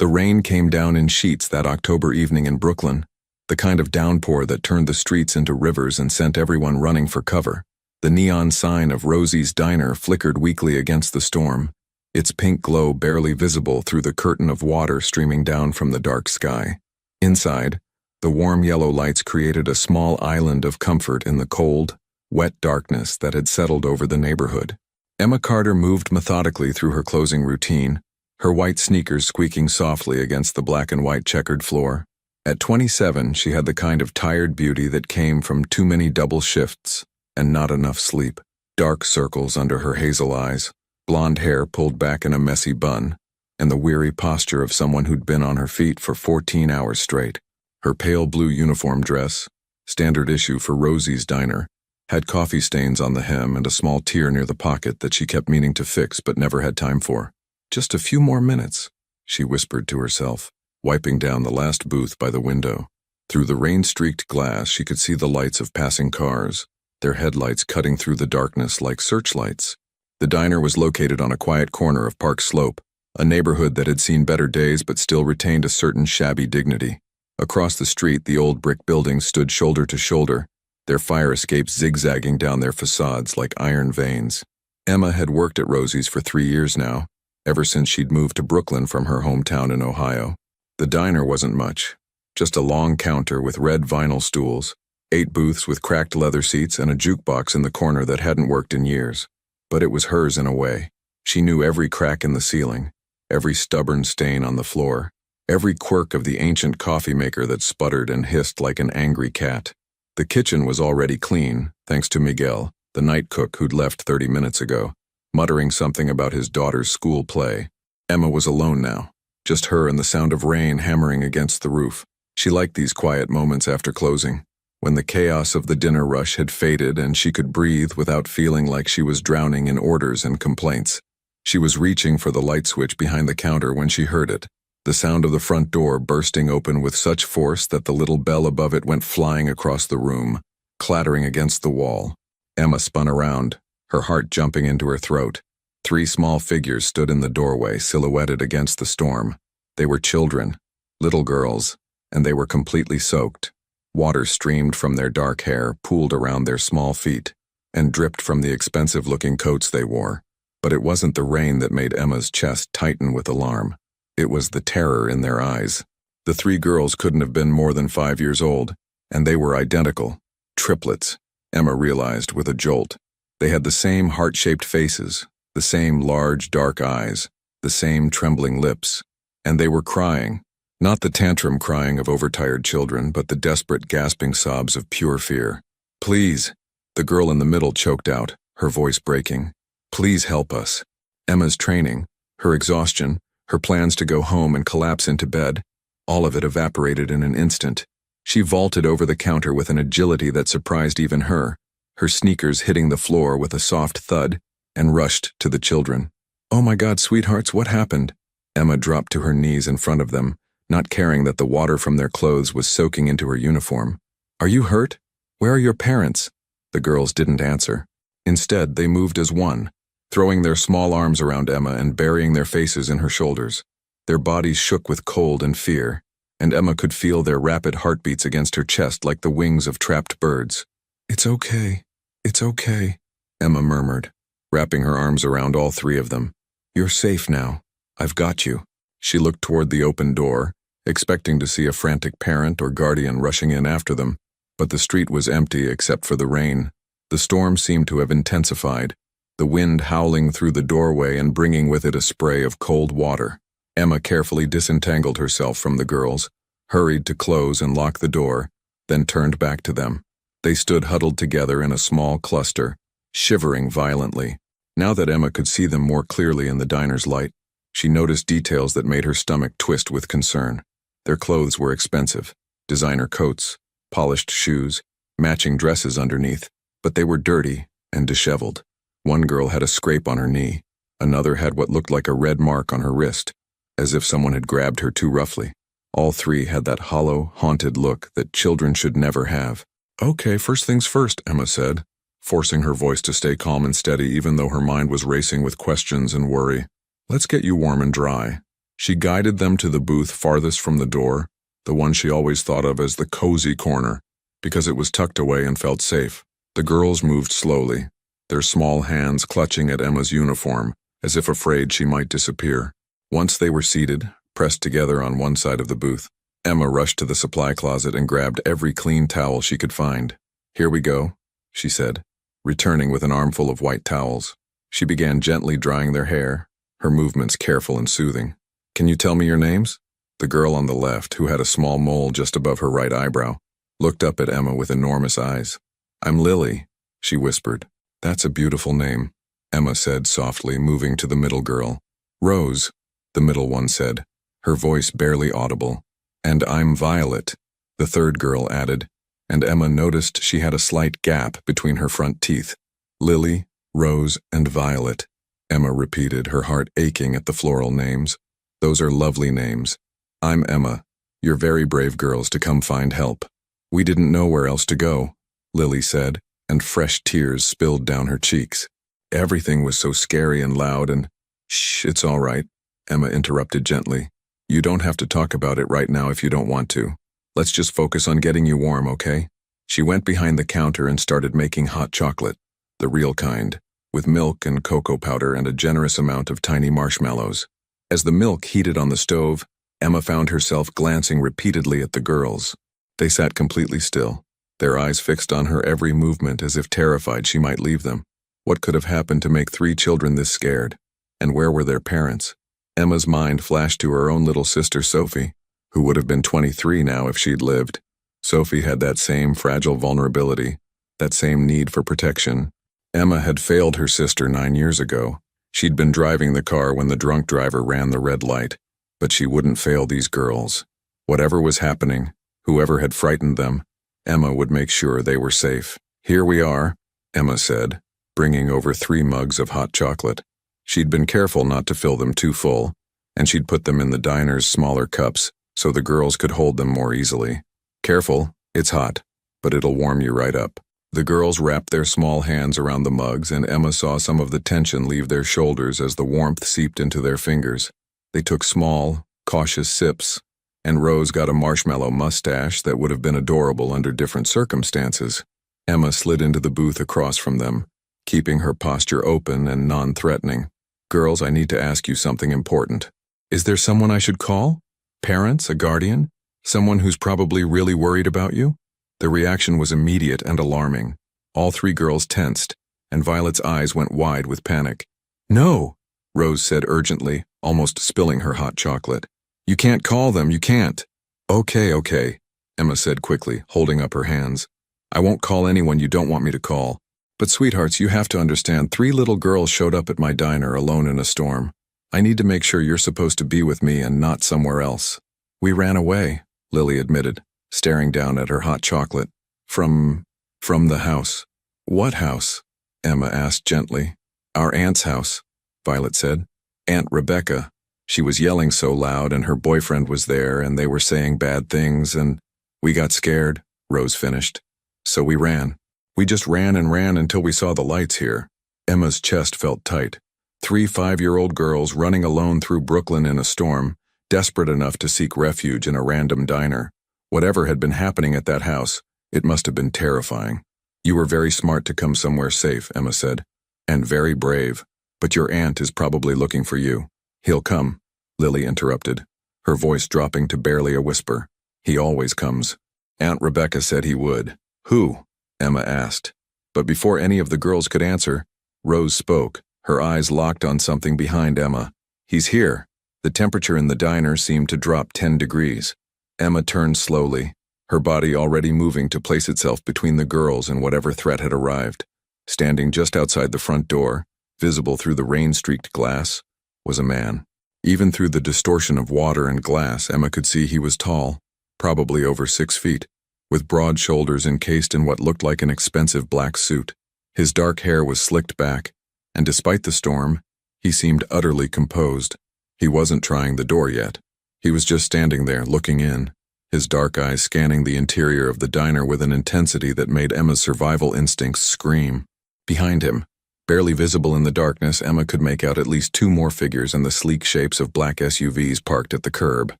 The rain came down in sheets that October evening in Brooklyn, the kind of downpour that turned the streets into rivers and sent everyone running for cover. The neon sign of Rosie's Diner flickered weakly against the storm, its pink glow barely visible through the curtain of water streaming down from the dark sky. Inside, the warm yellow lights created a small island of comfort in the cold, wet darkness that had settled over the neighborhood. Emma Carter moved methodically through her closing routine, her white sneakers squeaking softly against the black and white checkered floor. At 27, she had the kind of tired beauty that came from too many double shifts and not enough sleep. Dark circles under her hazel eyes, blonde hair pulled back in a messy bun, and the weary posture of someone who'd been on her feet for 14 hours straight. Her pale blue uniform dress, standard issue for Rosie's Diner, had coffee stains on the hem and a small tear near the pocket that she kept meaning to fix but never had time for. Just a few more minutes, she whispered to herself, wiping down the last booth by the window. Through the rain-streaked glass, she could see the lights of passing cars, their headlights cutting through the darkness like searchlights. The diner was located on a quiet corner of Park Slope, a neighborhood that had seen better days but still retained a certain shabby dignity. Across the street, the old brick buildings stood shoulder to shoulder, their fire escapes zigzagging down their facades like iron veins. Emma had worked at Rosie's for 3 years now, ever since she'd moved to Brooklyn from her hometown in Ohio. The diner wasn't much, just a long counter with red vinyl stools, 8 booths with cracked leather seats, and a jukebox in the corner that hadn't worked in years. But it was hers in a way. She knew every crack in the ceiling, every stubborn stain on the floor, every quirk of the ancient coffee maker that sputtered and hissed like an angry cat. The kitchen was already clean, thanks to Miguel, the night cook who'd left 30 minutes ago, muttering something about his daughter's school play. Emma was alone now, just her and the sound of rain hammering against the roof. She liked these quiet moments after closing, when the chaos of the dinner rush had faded and she could breathe without feeling like she was drowning in orders and complaints. She was reaching for the light switch behind the counter when she heard it, the sound of the front door bursting open with such force that the little bell above it went flying across the room, clattering against the wall. Emma spun around, her heart jumping into her throat. 3 small figures stood in the doorway, silhouetted against the storm. They were children, little girls, and they were completely soaked. Water streamed from their dark hair, pooled around their small feet, and dripped from the expensive-looking coats they wore. But it wasn't the rain that made Emma's chest tighten with alarm. It was the terror in their eyes. The 3 girls couldn't have been more than 5 years old, and they were identical. Triplets, Emma realized with a jolt. They had the same heart-shaped faces, the same large, dark eyes, the same trembling lips, and they were crying. Not the tantrum crying of overtired children, but the desperate, gasping sobs of pure fear. "Please," the girl in the middle choked out, her voice breaking. "Please help us." Emma's training, her exhaustion, her plans to go home and collapse into bed, all of it evaporated in an instant. She vaulted over the counter with an agility that surprised even her, her sneakers hitting the floor with a soft thud, and rushed to the children. "Oh my God, sweethearts, what happened?" Emma dropped to her knees in front of them, not caring that the water from their clothes was soaking into her uniform. "Are you hurt? Where are your parents?" The girls didn't answer. Instead, they moved as one, throwing their small arms around Emma and burying their faces in her shoulders. Their bodies shook with cold and fear, and Emma could feel their rapid heartbeats against her chest like the wings of trapped birds. "It's okay. It's okay," Emma murmured, wrapping her arms around all 3 of them. "You're safe now. I've got you." She looked toward the open door, expecting to see a frantic parent or guardian rushing in after them, but the street was empty except for the rain. The storm seemed to have intensified, the wind howling through the doorway and bringing with it a spray of cold water. Emma carefully disentangled herself from the girls, hurried to close and lock the door, then turned back to them. They stood huddled together in a small cluster, shivering violently. Now that Emma could see them more clearly in the diner's light, she noticed details that made her stomach twist with concern. Their clothes were expensive, designer coats, polished shoes, matching dresses underneath, but they were dirty and disheveled. One girl had a scrape on her knee, another had what looked like a red mark on her wrist, as if someone had grabbed her too roughly. All 3 had that hollow, haunted look that children should never have. "Okay, first things first," Emma said, forcing her voice to stay calm and steady even though her mind was racing with questions and worry. "Let's get you warm and dry." She guided them to the booth farthest from the door, the one she always thought of as the cozy corner, because it was tucked away and felt safe. The girls moved slowly, their small hands clutching at Emma's uniform, as if afraid she might disappear. Once they were seated, pressed together on one side of the booth, Emma rushed to the supply closet and grabbed every clean towel she could find. "Here we go," she said, returning with an armful of white towels. She began gently drying their hair, her movements careful and soothing. "Can you tell me your names?" The girl on the left, who had a small mole just above her right eyebrow, looked up at Emma with enormous eyes. "I'm Lily," she whispered. "That's a beautiful name," Emma said softly, moving to the middle girl. "Rose," the middle one said, her voice barely audible. "And I'm Violet," the third girl added, and Emma noticed she had a slight gap between her front teeth. "Lily, Rose, and Violet," Emma repeated, her heart aching at the floral names. "Those are lovely names. I'm Emma. You're very brave girls to come find help." "We didn't know where else to go," Lily said, and fresh tears spilled down her cheeks. "Everything was so scary and loud and—" "Shh, it's all right," Emma interrupted gently. "You don't have to talk about it right now if you don't want to. Let's just focus on getting you warm, okay?" She went behind the counter and started making hot chocolate, the real kind, with milk and cocoa powder and a generous amount of tiny marshmallows. As the milk heated on the stove, Emma found herself glancing repeatedly at the girls. They sat completely still, their eyes fixed on her every movement as if terrified she might leave them. What could have happened to make 3 children this scared? And where were their parents? Emma's mind flashed to her own little sister Sophie, who would have been 23 now if she'd lived. Sophie had that same fragile vulnerability, that same need for protection. Emma had failed her sister 9 years ago. She'd been driving the car when the drunk driver ran the red light, but she wouldn't fail these girls. Whatever was happening, whoever had frightened them, Emma would make sure they were safe. "Here we are," Emma said, bringing over 3 mugs of hot chocolate. She'd been careful not to fill them too full, and she'd put them in the diner's smaller cups so the girls could hold them more easily. "Careful, it's hot, but it'll warm you right up." The girls wrapped their small hands around the mugs, and Emma saw some of the tension leave their shoulders as the warmth seeped into their fingers. They took small, cautious sips, and Rose got a marshmallow mustache that would have been adorable under different circumstances. Emma slid into the booth across from them, keeping her posture open and non-threatening. "Girls, I need to ask you something important. Is there someone I should call? Parents, a guardian? Someone who's probably really worried about you?" The reaction was immediate and alarming. All 3 girls tensed, and Violet's eyes went wide with panic. "No," Rose said urgently, almost spilling her hot chocolate. "You can't call them, you can't." Okay, Emma said quickly, holding up her hands. "I won't call anyone you don't want me to call. But sweethearts, you have to understand, 3 little girls showed up at my diner alone in a storm. I need to make sure you're supposed to be with me and not somewhere else." "We ran away," Lily admitted, staring down at her hot chocolate. From the house." "What house?" Emma asked gently. "Our aunt's house," Violet said. "Aunt Rebecca. She was yelling so loud and her boyfriend was there and they were saying bad things and we got scared," Rose finished. "So we ran. We just ran and ran until we saw the lights here." Emma's chest felt tight. 3 5-year-old girls running alone through Brooklyn in a storm, desperate enough to seek refuge in a random diner. Whatever had been happening at that house, it must have been terrifying. "You were very smart to come somewhere safe," Emma said, "and very brave, but your aunt is probably looking for you." "He'll come," Lily interrupted, her voice dropping to barely a whisper. "He always comes. Aunt Rebecca said he would." "Who?" Emma asked. But before any of the girls could answer, Rose spoke, her eyes locked on something behind Emma. "He's here." The temperature in the diner seemed to drop 10 degrees. Emma turned slowly, her body already moving to place itself between the girls and whatever threat had arrived. Standing just outside the front door, visible through the rain-streaked glass, was a man. Even through the distortion of water and glass, Emma could see he was tall, probably over 6 feet, with broad shoulders encased in what looked like an expensive black suit. His dark hair was slicked back, and despite the storm, he seemed utterly composed. He wasn't trying the door yet. He was just standing there, looking in, his dark eyes scanning the interior of the diner with an intensity that made Emma's survival instincts scream. Behind him, Barely visible in the darkness, Emma could make out at least two more figures in the sleek shapes of black SUVs parked at the curb.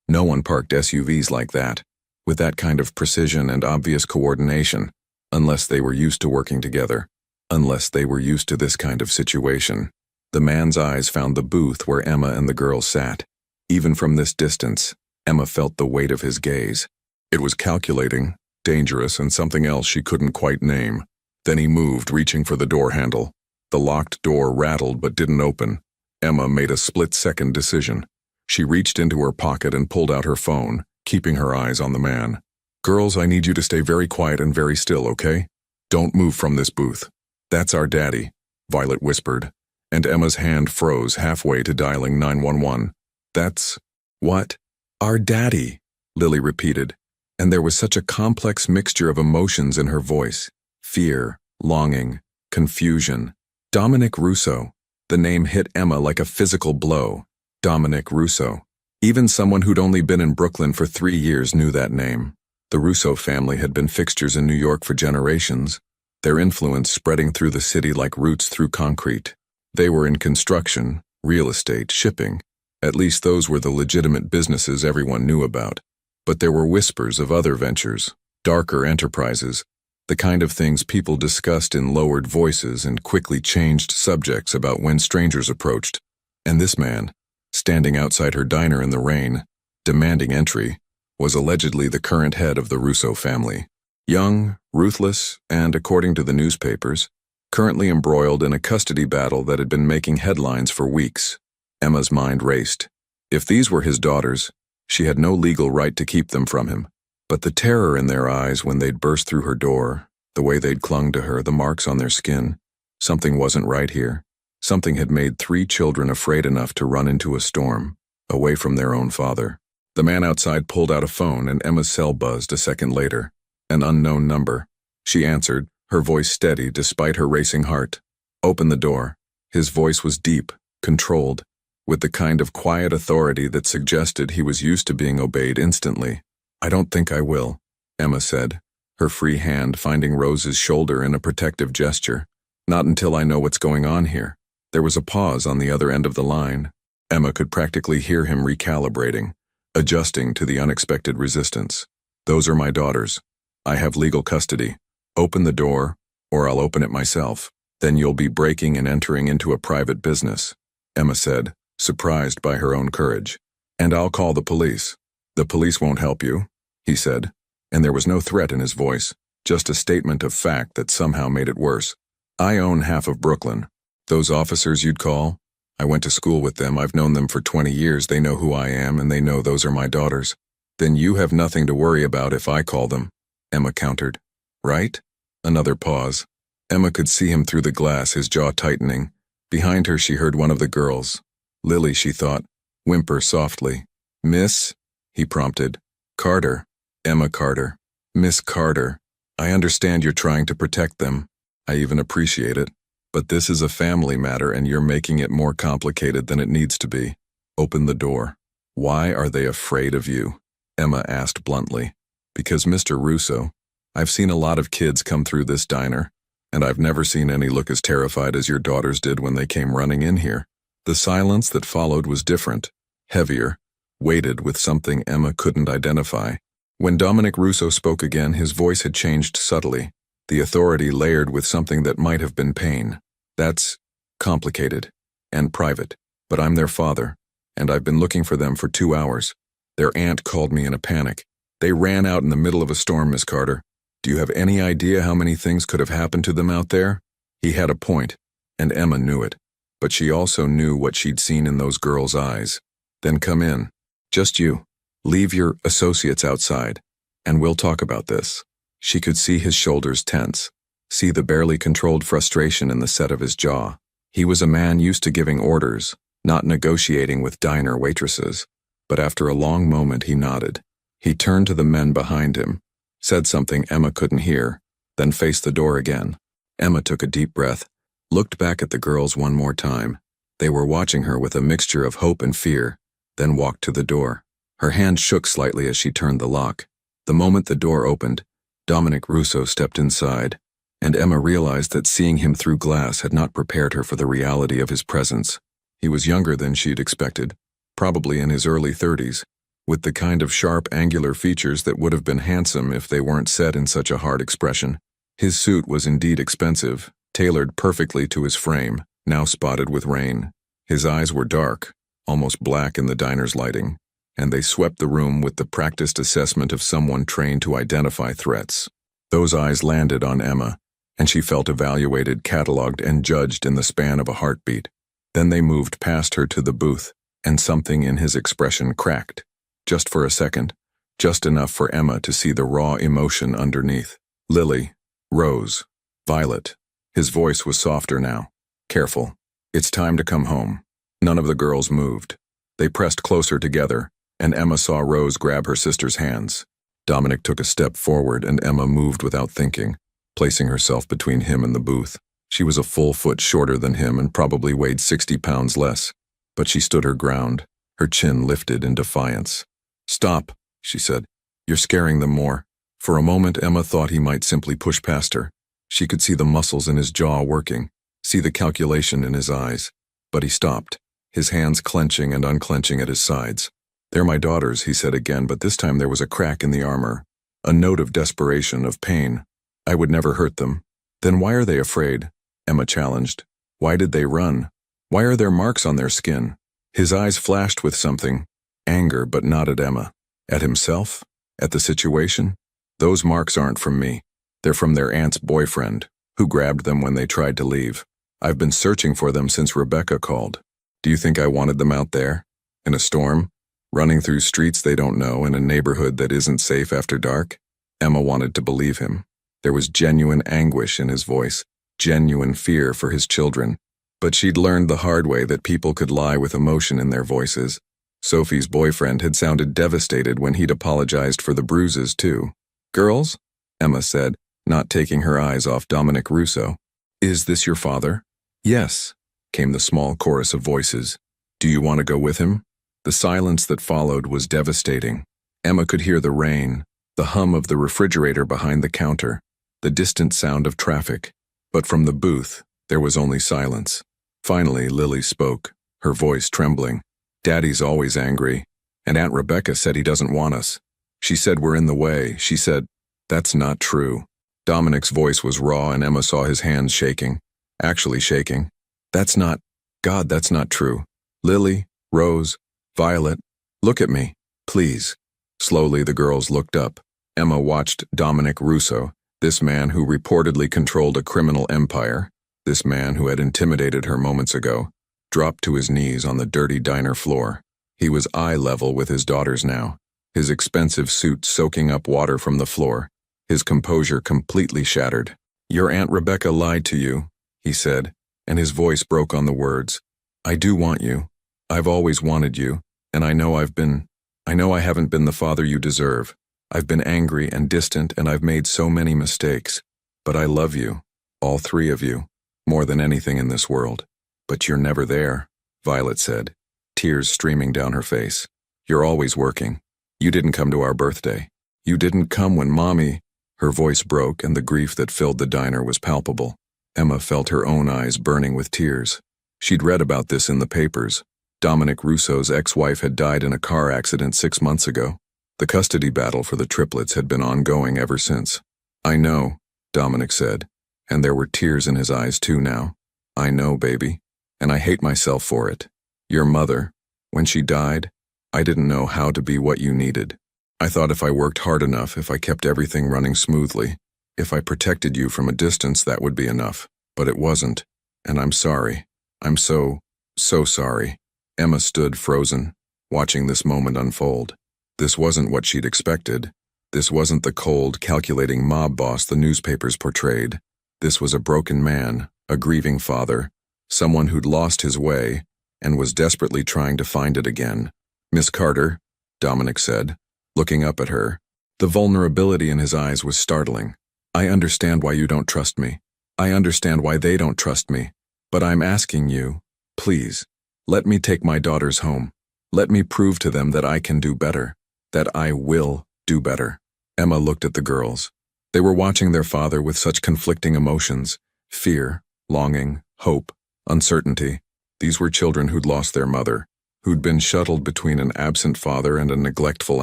No one parked SUVs like that, with that kind of precision and obvious coordination, unless they were used to working together, unless they were used to this kind of situation. The man's eyes found the booth where Emma and the girl sat. Even from this distance, Emma felt the weight of his gaze. It was calculating, dangerous, and something else she couldn't quite name. Then he moved, reaching for the door handle. The locked door rattled but didn't open. Emma made a split-second decision. She reached into her pocket and pulled out her phone, keeping her eyes on the man. "Girls, I need you to stay very quiet and very still, okay? Don't move from this booth." "That's our daddy," Violet whispered, and Emma's hand froze halfway to dialing 911. "That's what?" "Our daddy," Lily repeated, and there was such a complex mixture of emotions in her voice. Fear, longing, confusion. Dominic Russo. The name hit Emma like a physical blow. Dominic Russo. Even someone who'd only been in Brooklyn for 3 years knew that name. The Russo family had been fixtures in New York for generations, their influence spreading through the city like roots through concrete. They were in construction, real estate, shipping. At least those were the legitimate businesses everyone knew about. But there were whispers of other ventures, darker enterprises, the kind of things people discussed in lowered voices and quickly changed subjects about when strangers approached. And this man, standing outside her diner in the rain, demanding entry, was allegedly the current head of the Russo family. Young, ruthless, and, according to the newspapers, currently embroiled in a custody battle that had been making headlines for weeks. Emma's mind raced. If these were his daughters, she had no legal right to keep them from him. But the terror in their eyes when they'd burst through her door, the way they'd clung to her, the marks on their skin, something wasn't right here. Something had made 3 children afraid enough to run into a storm, away from their own father. The man outside pulled out a phone and Emma's cell buzzed a second later. An unknown number. She answered, her voice steady despite her racing heart. "Open the door." His voice was deep, controlled, with the kind of quiet authority that suggested he was used to being obeyed instantly. "I don't think I will," Emma said, her free hand finding Rose's shoulder in a protective gesture. "Not until I know what's going on here." There was a pause on the other end of the line. Emma could practically hear him recalibrating, adjusting to the unexpected resistance. "Those are my daughters. I have legal custody. Open the door, or I'll open it myself. Then you'll be breaking and entering into a private business," Emma said, surprised by her own courage. "And I'll call the police." "The police won't help you," he said, and there was no threat in his voice, just a statement of fact that somehow made it worse. "I own half of Brooklyn. Those officers you'd call, I went to school with them, I've known them for 20 years, they know who I am and they know those are my daughters." "Then you have nothing to worry about if I call them," Emma countered. "Right?" Another pause. Emma could see him through the glass, his jaw tightening. Behind her she heard one of the girls, Lily she thought, whimper softly. "Miss?" he prompted. "Carter." "Emma Carter." "Miss Carter. I understand you're trying to protect them. I even appreciate it. But this is a family matter and you're making it more complicated than it needs to be. Open the door." "Why are they afraid of you?" Emma asked bluntly. "Because Mr. Russo, I've seen a lot of kids come through this diner, and I've never seen any look as terrified as your daughters did when they came running in here." The silence that followed was different, heavier, weighted with something Emma couldn't identify. When Dominic Russo spoke again, his voice had changed subtly, the authority layered with something that might have been pain. "That's complicated and private, but I'm their father, and I've been looking for them for 2 hours. Their aunt called me in a panic. They ran out in the middle of a storm, Miss Carter. Do you have any idea how many things could have happened to them out there?" He had a point, and Emma knew it, but she also knew what she'd seen in those girls' eyes. "Then come in. Just you. Leave your associates outside, and we'll talk about this." She could see his shoulders tense, see the barely controlled frustration in the set of his jaw. He was a man used to giving orders, not negotiating with diner waitresses, but after a long moment he nodded. He turned to the men behind him, said something Emma couldn't hear, then faced the door again. Emma took a deep breath, looked back at the girls one more time. They were watching her with a mixture of hope and fear, then walked to the door. Her hand shook slightly as she turned the lock. The moment the door opened, Dominic Russo stepped inside, and Emma realized that seeing him through glass had not prepared her for the reality of his presence. He was younger than she'd expected, probably in his early 30s, with the kind of sharp, angular features that would have been handsome if they weren't set in such a hard expression. His suit was indeed expensive, tailored perfectly to his frame, now spotted with rain. His eyes were dark, almost black in the diner's lighting, and they swept the room with the practiced assessment of someone trained to identify threats. Those eyes landed on Emma, and she felt evaluated, catalogued, and judged in the span of a heartbeat. Then they moved past her to the booth, and something in his expression cracked. Just for a second, just enough for Emma to see the raw emotion underneath. Lily, Rose, Violet. His voice was softer now. Careful. It's time to come home. None of the girls moved. They pressed closer together, and Emma saw Rose grab her sister's hands. Dominic took a step forward, and Emma moved without thinking, placing herself between him and the booth. She was a full foot shorter than him and probably weighed 60 pounds less, but she stood her ground, her chin lifted in defiance. "Stop," she said. "You're scaring them more." For a moment, Emma thought he might simply push past her. She could see the muscles in his jaw working, see the calculation in his eyes. But he stopped, his hands clenching and unclenching at his sides. "They're my daughters," he said again, but this time there was a crack in the armor, a note of desperation, of pain. "I would never hurt them." "Then why are they afraid?" Emma challenged. "Why did they run? Why are there marks on their skin?" His eyes flashed with something, anger, but not at Emma. At himself? At the situation? "Those marks aren't from me. They're from their aunt's boyfriend, who grabbed them when they tried to leave. I've been searching for them since Rebecca called. Do you think I wanted them out there? In a storm? Running through streets they don't know in a neighborhood that isn't safe after dark?" Emma wanted to believe him. There was genuine anguish in his voice, genuine fear for his children. But she'd learned the hard way that people could lie with emotion in their voices. Sophie's boyfriend had sounded devastated when he'd apologized for the bruises, too. "Girls?" Emma said, not taking her eyes off Dominic Russo. "Is this your father?" "Yes," came the small chorus of voices. "Do you want to go with him?" The silence that followed was devastating. Emma could hear the rain, the hum of the refrigerator behind the counter, the distant sound of traffic. But from the booth, there was only silence. Finally, Lily spoke, her voice trembling. "Daddy's always angry, and Aunt Rebecca said he doesn't want us. She said we're in the way. She said, that's not true." Dominic's voice was raw, and Emma saw his hands shaking. Actually shaking. "That's not, God, that's not true. Lily, Rose, Violet, look at me, please." Slowly the girls looked up. Emma watched Dominic Russo, this man who reportedly controlled a criminal empire, this man who had intimidated her moments ago, dropped to his knees on the dirty diner floor. He was eye level with his daughters now, his expensive suit soaking up water from the floor, his composure completely shattered. "Your Aunt Rebecca lied to you," he said, and his voice broke on the words. "I do want you. I've always wanted you, and I know I haven't been the father you deserve. I've been angry and distant, and I've made so many mistakes. But I love you, all three of you, more than anything in this world." "But you're never there," Violet said, tears streaming down her face. "You're always working. You didn't come to our birthday. You didn't come when Mommy—" Her voice broke, and the grief that filled the diner was palpable. Emma felt her own eyes burning with tears. She'd read about this in the papers. Dominic Russo's ex-wife had died in a car accident 6 months ago. The custody battle for the triplets had been ongoing ever since. "I know," Dominic said, and there were tears in his eyes too now. "I know, baby, and I hate myself for it. Your mother, when she died, I didn't know how to be what you needed. I thought if I worked hard enough, if I kept everything running smoothly, if I protected you from a distance, that would be enough. But it wasn't, and I'm sorry. I'm so sorry." Emma stood frozen, watching this moment unfold. This wasn't what she'd expected. This wasn't the cold, calculating mob boss the newspapers portrayed. This was a broken man, a grieving father, someone who'd lost his way and was desperately trying to find it again. "Miss Carter," Dominic said, looking up at her. The vulnerability in his eyes was startling. "I understand why you don't trust me. I understand why they don't trust me. But I'm asking you, please, let me take my daughters home. Let me prove to them that I can do better, that I will do better." Emma looked at the girls. They were watching their father with such conflicting emotions: fear, longing, hope, uncertainty. These were children who'd lost their mother, who'd been shuttled between an absent father and a neglectful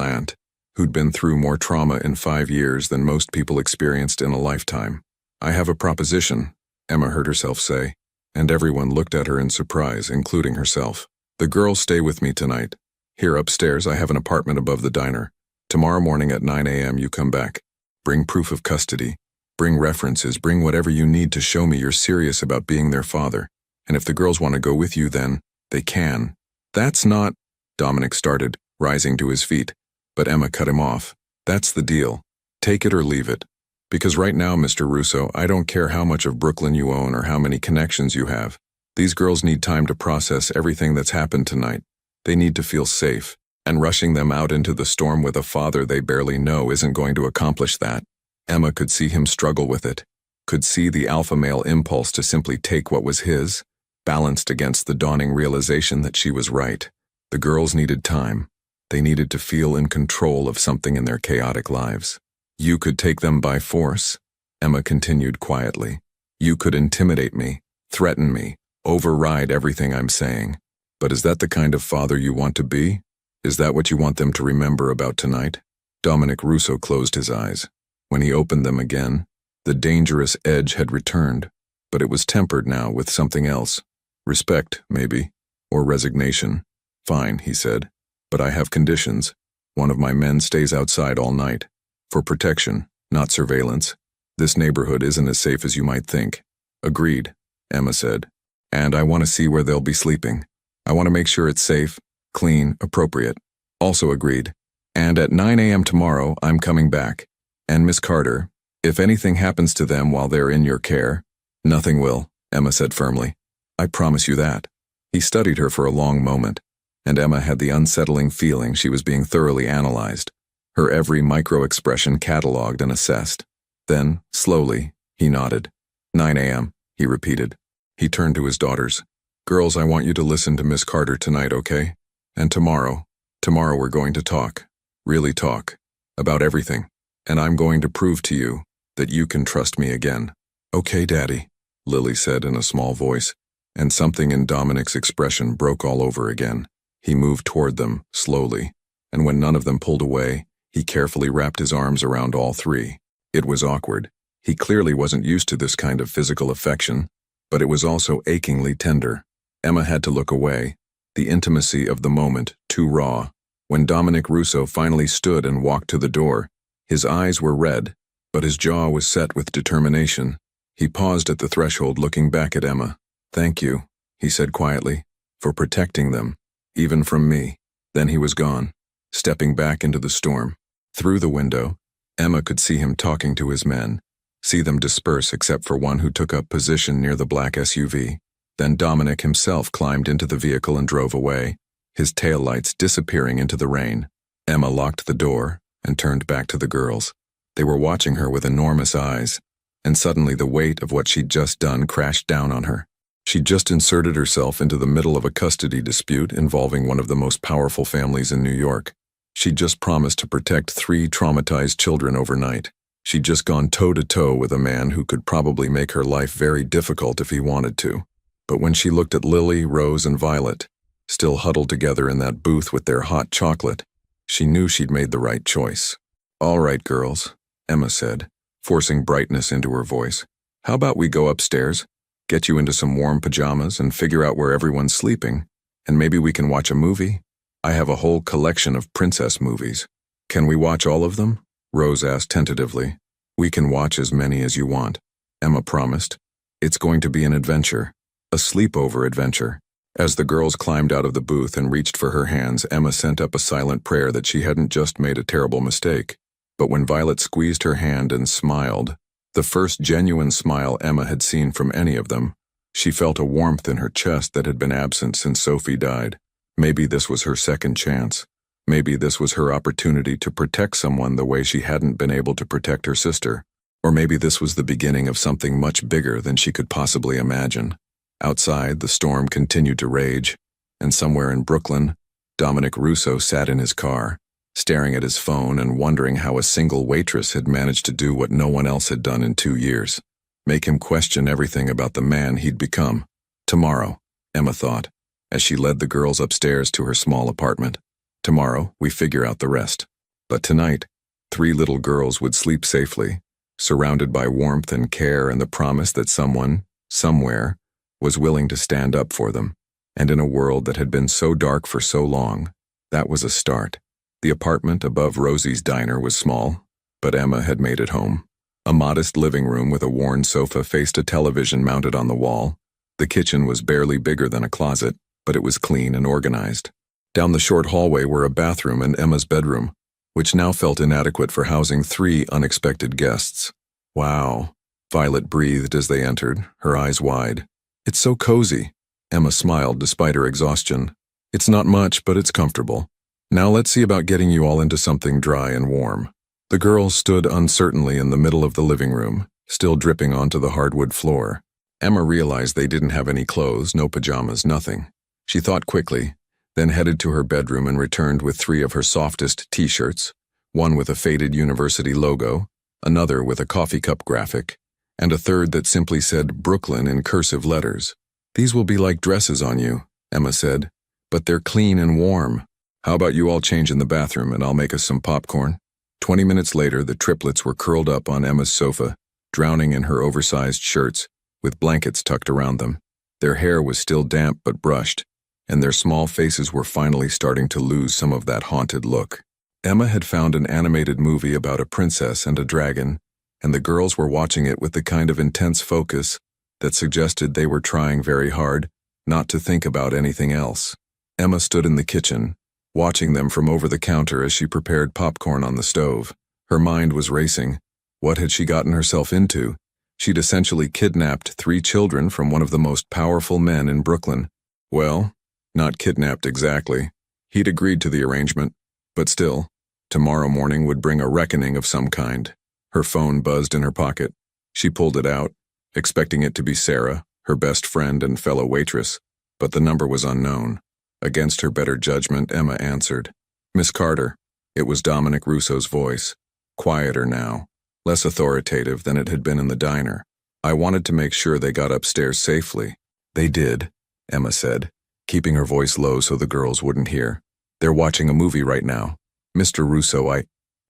aunt, who'd been through more trauma in 5 years than most people experienced in a lifetime. "I have a proposition," Emma heard herself say, and everyone looked at her in surprise, including herself. "The girls stay with me tonight. Here upstairs I have an apartment above the diner. Tomorrow morning at 9 a.m. you come back. Bring proof of custody. Bring references, bring whatever you need to show me you're serious about being their father. And if the girls want to go with you, then they can." "That's not," Dominic started, rising to his feet, but Emma cut him off. "That's the deal. Take it or leave it. Because right now, Mr. Russo, I don't care how much of Brooklyn you own or how many connections you have. These girls need time to process everything that's happened tonight. They need to feel safe, and rushing them out into the storm with a father they barely know isn't going to accomplish that." Emma could see him struggle with it, could see the alpha male impulse to simply take what was his, balanced against the dawning realization that she was right. The girls needed time. They needed to feel in control of something in their chaotic lives. "You could take them by force," Emma continued quietly. "You could intimidate me, threaten me, override everything I'm saying. But is that the kind of father you want to be? Is that what you want them to remember about tonight?" Dominic Russo closed his eyes. When he opened them again, the dangerous edge had returned, but it was tempered now with something else. Respect, maybe, or resignation. "Fine," he said, "but I have conditions. One of my men stays outside all night. For protection, not surveillance. This neighborhood isn't as safe as you might think." "Agreed," Emma said. "And I want to see where they'll be sleeping. I want to make sure it's safe, clean, appropriate." "Also agreed. And at 9 a.m. tomorrow, I'm coming back. And Miss Carter, if anything happens to them while they're in your care—" "Nothing will," Emma said firmly. "I promise you that." He studied her for a long moment, and Emma had the unsettling feeling she was being thoroughly analyzed, her every micro-expression catalogued and assessed. Then, slowly, he nodded. 9 a.m., he repeated. He turned to his daughters. "Girls, I want you to listen to Miss Carter tonight, okay? And tomorrow we're going to talk. Really talk. About everything. And I'm going to prove to you that you can trust me again." "Okay, Daddy," Lily said in a small voice, and something in Dominic's expression broke all over again. He moved toward them, slowly, and when none of them pulled away, he carefully wrapped his arms around all three. It was awkward. He clearly wasn't used to this kind of physical affection, but it was also achingly tender. Emma had to look away, the intimacy of the moment too raw. When Dominic Russo finally stood and walked to the door, his eyes were red, but his jaw was set with determination. He paused at the threshold, looking back at Emma. "Thank you," he said quietly, "for protecting them, even from me." Then he was gone, stepping back into the storm. Through the window, Emma could see him talking to his men, see them disperse except for one who took up position near the black SUV. Then Dominic himself climbed into the vehicle and drove away, his taillights disappearing into the rain. Emma locked the door and turned back to the girls. They were watching her with enormous eyes, and suddenly the weight of what she'd just done crashed down on her. She'd just inserted herself into the middle of a custody dispute involving one of the most powerful families in New York. She'd just promised to protect 3 traumatized children overnight. She'd just gone toe-to-toe with a man who could probably make her life very difficult if he wanted to. But when she looked at Lily, Rose, and Violet, still huddled together in that booth with their hot chocolate, she knew she'd made the right choice. "All right, girls," Emma said, forcing brightness into her voice. "How about we go upstairs, get you into some warm pajamas, and figure out where everyone's sleeping, and maybe we can watch a movie? I have a whole collection of princess movies." "Can we watch all of them?" Rose asked tentatively. "We can watch as many as you want," Emma promised. "It's going to be an adventure, a sleepover adventure." As the girls climbed out of the booth and reached for her hands, Emma sent up a silent prayer that she hadn't just made a terrible mistake. But when Violet squeezed her hand and smiled, the first genuine smile Emma had seen from any of them, she felt a warmth in her chest that had been absent since Sophie died. Maybe this was her second chance. Maybe this was her opportunity to protect someone the way she hadn't been able to protect her sister. Or maybe this was the beginning of something much bigger than she could possibly imagine. Outside, the storm continued to rage, and somewhere in Brooklyn, Dominic Russo sat in his car, staring at his phone and wondering how a single waitress had managed to do what no one else had done in 2 years. Make him question everything about the man he'd become. Tomorrow, Emma thought, as she led the girls upstairs to her small apartment. Tomorrow, we figure out the rest. But tonight, 3 little girls would sleep safely, surrounded by warmth and care and the promise that someone, somewhere, was willing to stand up for them. And in a world that had been so dark for so long, that was a start. The apartment above Rosie's diner was small, but Emma had made it home. A modest living room with a worn sofa faced a television mounted on the wall. The kitchen was barely bigger than a closet, but it was clean and organized. Down the short hallway were a bathroom and Emma's bedroom, which now felt inadequate for housing 3 unexpected guests. Wow, Violet breathed as they entered, her eyes wide. It's so cozy. Emma smiled despite her exhaustion. It's not much, but it's comfortable. Now let's see about getting you all into something dry and warm. The girls stood uncertainly in the middle of the living room, still dripping onto the hardwood floor. Emma realized they didn't have any clothes, no pajamas, nothing. She thought quickly, then headed to her bedroom and returned with 3 of her softest t-shirts, one with a faded university logo, another with a coffee cup graphic, and a third that simply said Brooklyn in cursive letters. These will be like dresses on you, Emma said, but they're clean and warm. How about you all change in the bathroom and I'll make us some popcorn? 20 minutes later, the triplets were curled up on Emma's sofa, drowning in her oversized shirts, with blankets tucked around them. Their hair was still damp but brushed, and their small faces were finally starting to lose some of that haunted look. Emma had found an animated movie about a princess and a dragon, and the girls were watching it with the kind of intense focus that suggested they were trying very hard not to think about anything else. Emma stood in the kitchen, watching them from over the counter as she prepared popcorn on the stove. Her mind was racing. What had she gotten herself into? She'd essentially kidnapped 3 children from one of the most powerful men in Brooklyn. Well, not kidnapped exactly. He'd agreed to the arrangement, but still, tomorrow morning would bring a reckoning of some kind. Her phone buzzed in her pocket. She pulled it out, expecting it to be Sarah, her best friend and fellow waitress, but the number was unknown. Against her better judgment, Emma answered. Miss Carter. It was Dominic Russo's voice, quieter now, less authoritative than it had been in the diner. I wanted to make sure they got upstairs safely. They did, Emma said, keeping her voice low so the girls wouldn't hear. They're watching a movie right now. Mr. Russo,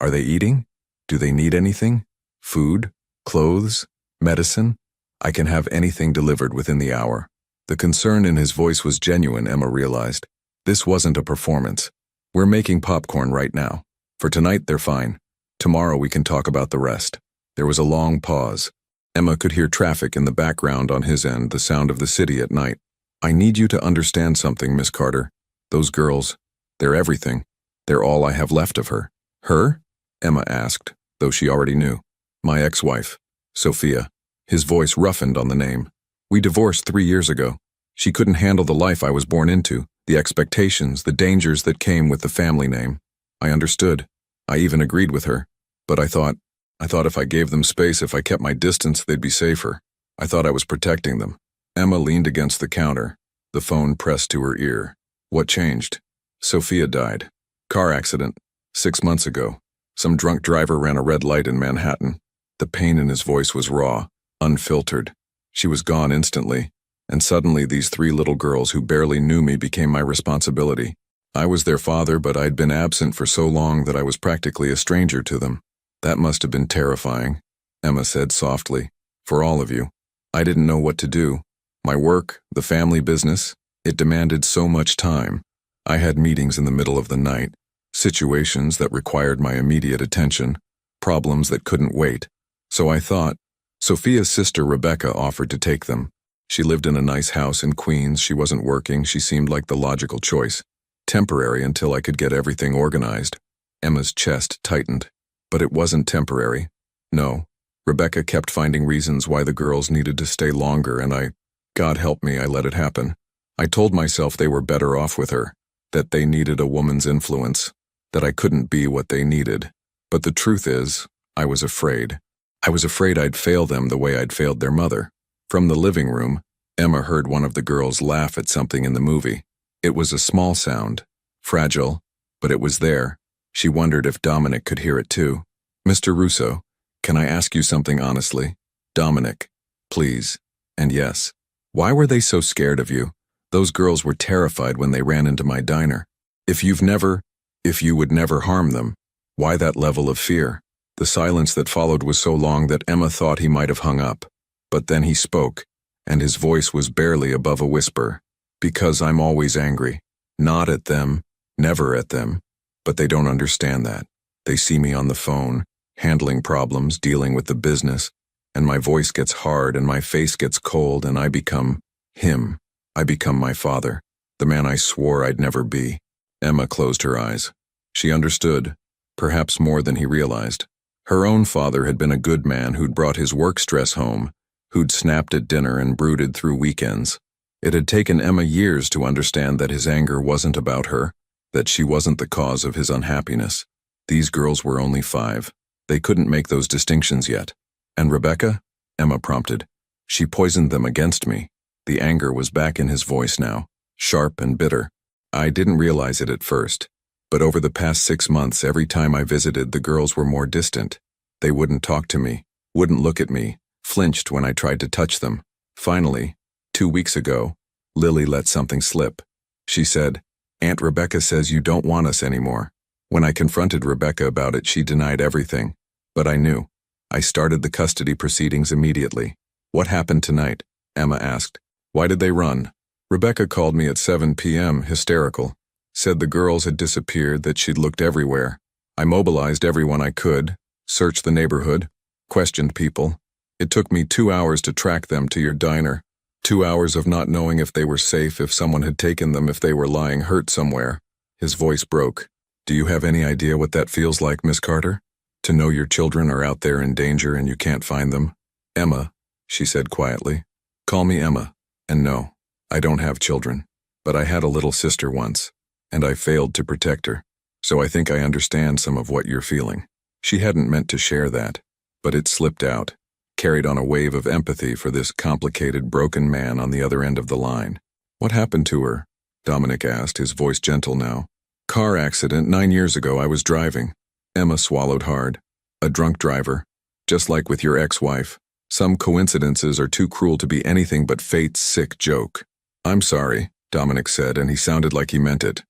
are they eating? Do they need anything? Food? Clothes? Medicine? I can have anything delivered within the hour. The concern in his voice was genuine, Emma realized. This wasn't a performance. We're making popcorn right now. For tonight, they're fine. Tomorrow we can talk about the rest. There was a long pause. Emma could hear traffic in the background on his end, the sound of the city at night. I need you to understand something, Miss Carter. Those girls, they're everything. They're all I have left of her. Her? Emma asked, though she already knew. My ex-wife, Sophia. His voice roughened on the name. We divorced 3 years ago. She couldn't handle the life I was born into, the expectations, the dangers that came with the family name. I understood. I even agreed with her. But I thought if I gave them space, if I kept my distance, they'd be safer. I thought I was protecting them. Emma leaned against the counter, the phone pressed to her ear. What changed? Sophia died. Car accident. 6 months ago. Some drunk driver ran a red light in Manhattan. The pain in his voice was raw, unfiltered. She was gone instantly, and suddenly these 3 little girls who barely knew me became my responsibility. I was their father, but I'd been absent for so long that I was practically a stranger to them. That must have been terrifying, Emma said softly. For all of you. I didn't know what to do. My work, the family business, it demanded so much time. I had meetings in the middle of the night, situations that required my immediate attention, problems that couldn't wait. So I thought, Sophia's sister Rebecca offered to take them. She lived in a nice house in Queens, she wasn't working, she seemed like the logical choice. Temporary until I could get everything organized. Emma's chest tightened. But it wasn't temporary. No. Rebecca kept finding reasons why the girls needed to stay longer and God help me, I let it happen. I told myself they were better off with her, that they needed a woman's influence, that I couldn't be what they needed. But the truth is, I was afraid. I was afraid I'd fail them the way I'd failed their mother. From the living room, Emma heard one of the girls laugh at something in the movie. It was a small sound, fragile, but it was there. She wondered if Dominic could hear it too. "Mr. Russo, can I ask you something honestly?" "Dominic, please." And yes. Why were they so scared of you? Those girls were terrified when they ran into my diner. If you would never harm them, why that level of fear?" The silence that followed was so long that Emma thought he might have hung up. But then he spoke, and his voice was barely above a whisper. "Because I'm always angry. Not at them, never at them. But they don't understand that. They see me on the phone, handling problems, dealing with the business, and my voice gets hard and my face gets cold and I become him. I become my father, the man I swore I'd never be." Emma closed her eyes. She understood, perhaps more than he realized. Her own father had been a good man who'd brought his work stress home, who'd snapped at dinner and brooded through weekends. It had taken Emma years to understand that his anger wasn't about her, that she wasn't the cause of his unhappiness. These girls were only 5. They couldn't make those distinctions yet. "And Rebecca?" Emma prompted. "She poisoned them against me." The anger was back in his voice now, sharp and bitter. "I didn't realize it at first, but over the past 6 months, every time I visited, the girls were more distant. They wouldn't talk to me, wouldn't look at me, flinched when I tried to touch them. Finally, 2 weeks ago, Lily let something slip. She said, 'Aunt Rebecca says you don't want us anymore.' When I confronted Rebecca about it, she denied everything. But I knew. I started the custody proceedings immediately." "What happened tonight?" Emma asked. "Why did they run?" "Rebecca called me at 7 p.m., hysterical. Said the girls had disappeared, that she'd looked everywhere. I mobilized everyone I could, searched the neighborhood, questioned people. It took me 2 hours to track them to your diner. 2 hours of not knowing if they were safe, if someone had taken them, if they were lying hurt somewhere." His voice broke. "Do you have any idea what that feels like, Miss Carter? To know your children are out there in danger and you can't find them?" "Emma," she said quietly. "Call me Emma. And no, I don't have children. But I had a little sister once, and I failed to protect her. So I think I understand some of what you're feeling." She hadn't meant to share that, but it slipped out, carried on a wave of empathy for this complicated, broken man on the other end of the line. "What happened to her?" Dominic asked, his voice gentle now. "Car accident 9 years ago. I was driving." Emma swallowed hard. "A drunk driver. Just like with your ex-wife. Some coincidences are too cruel to be anything but fate's sick joke." "I'm sorry," Dominic said, and he sounded like he meant it.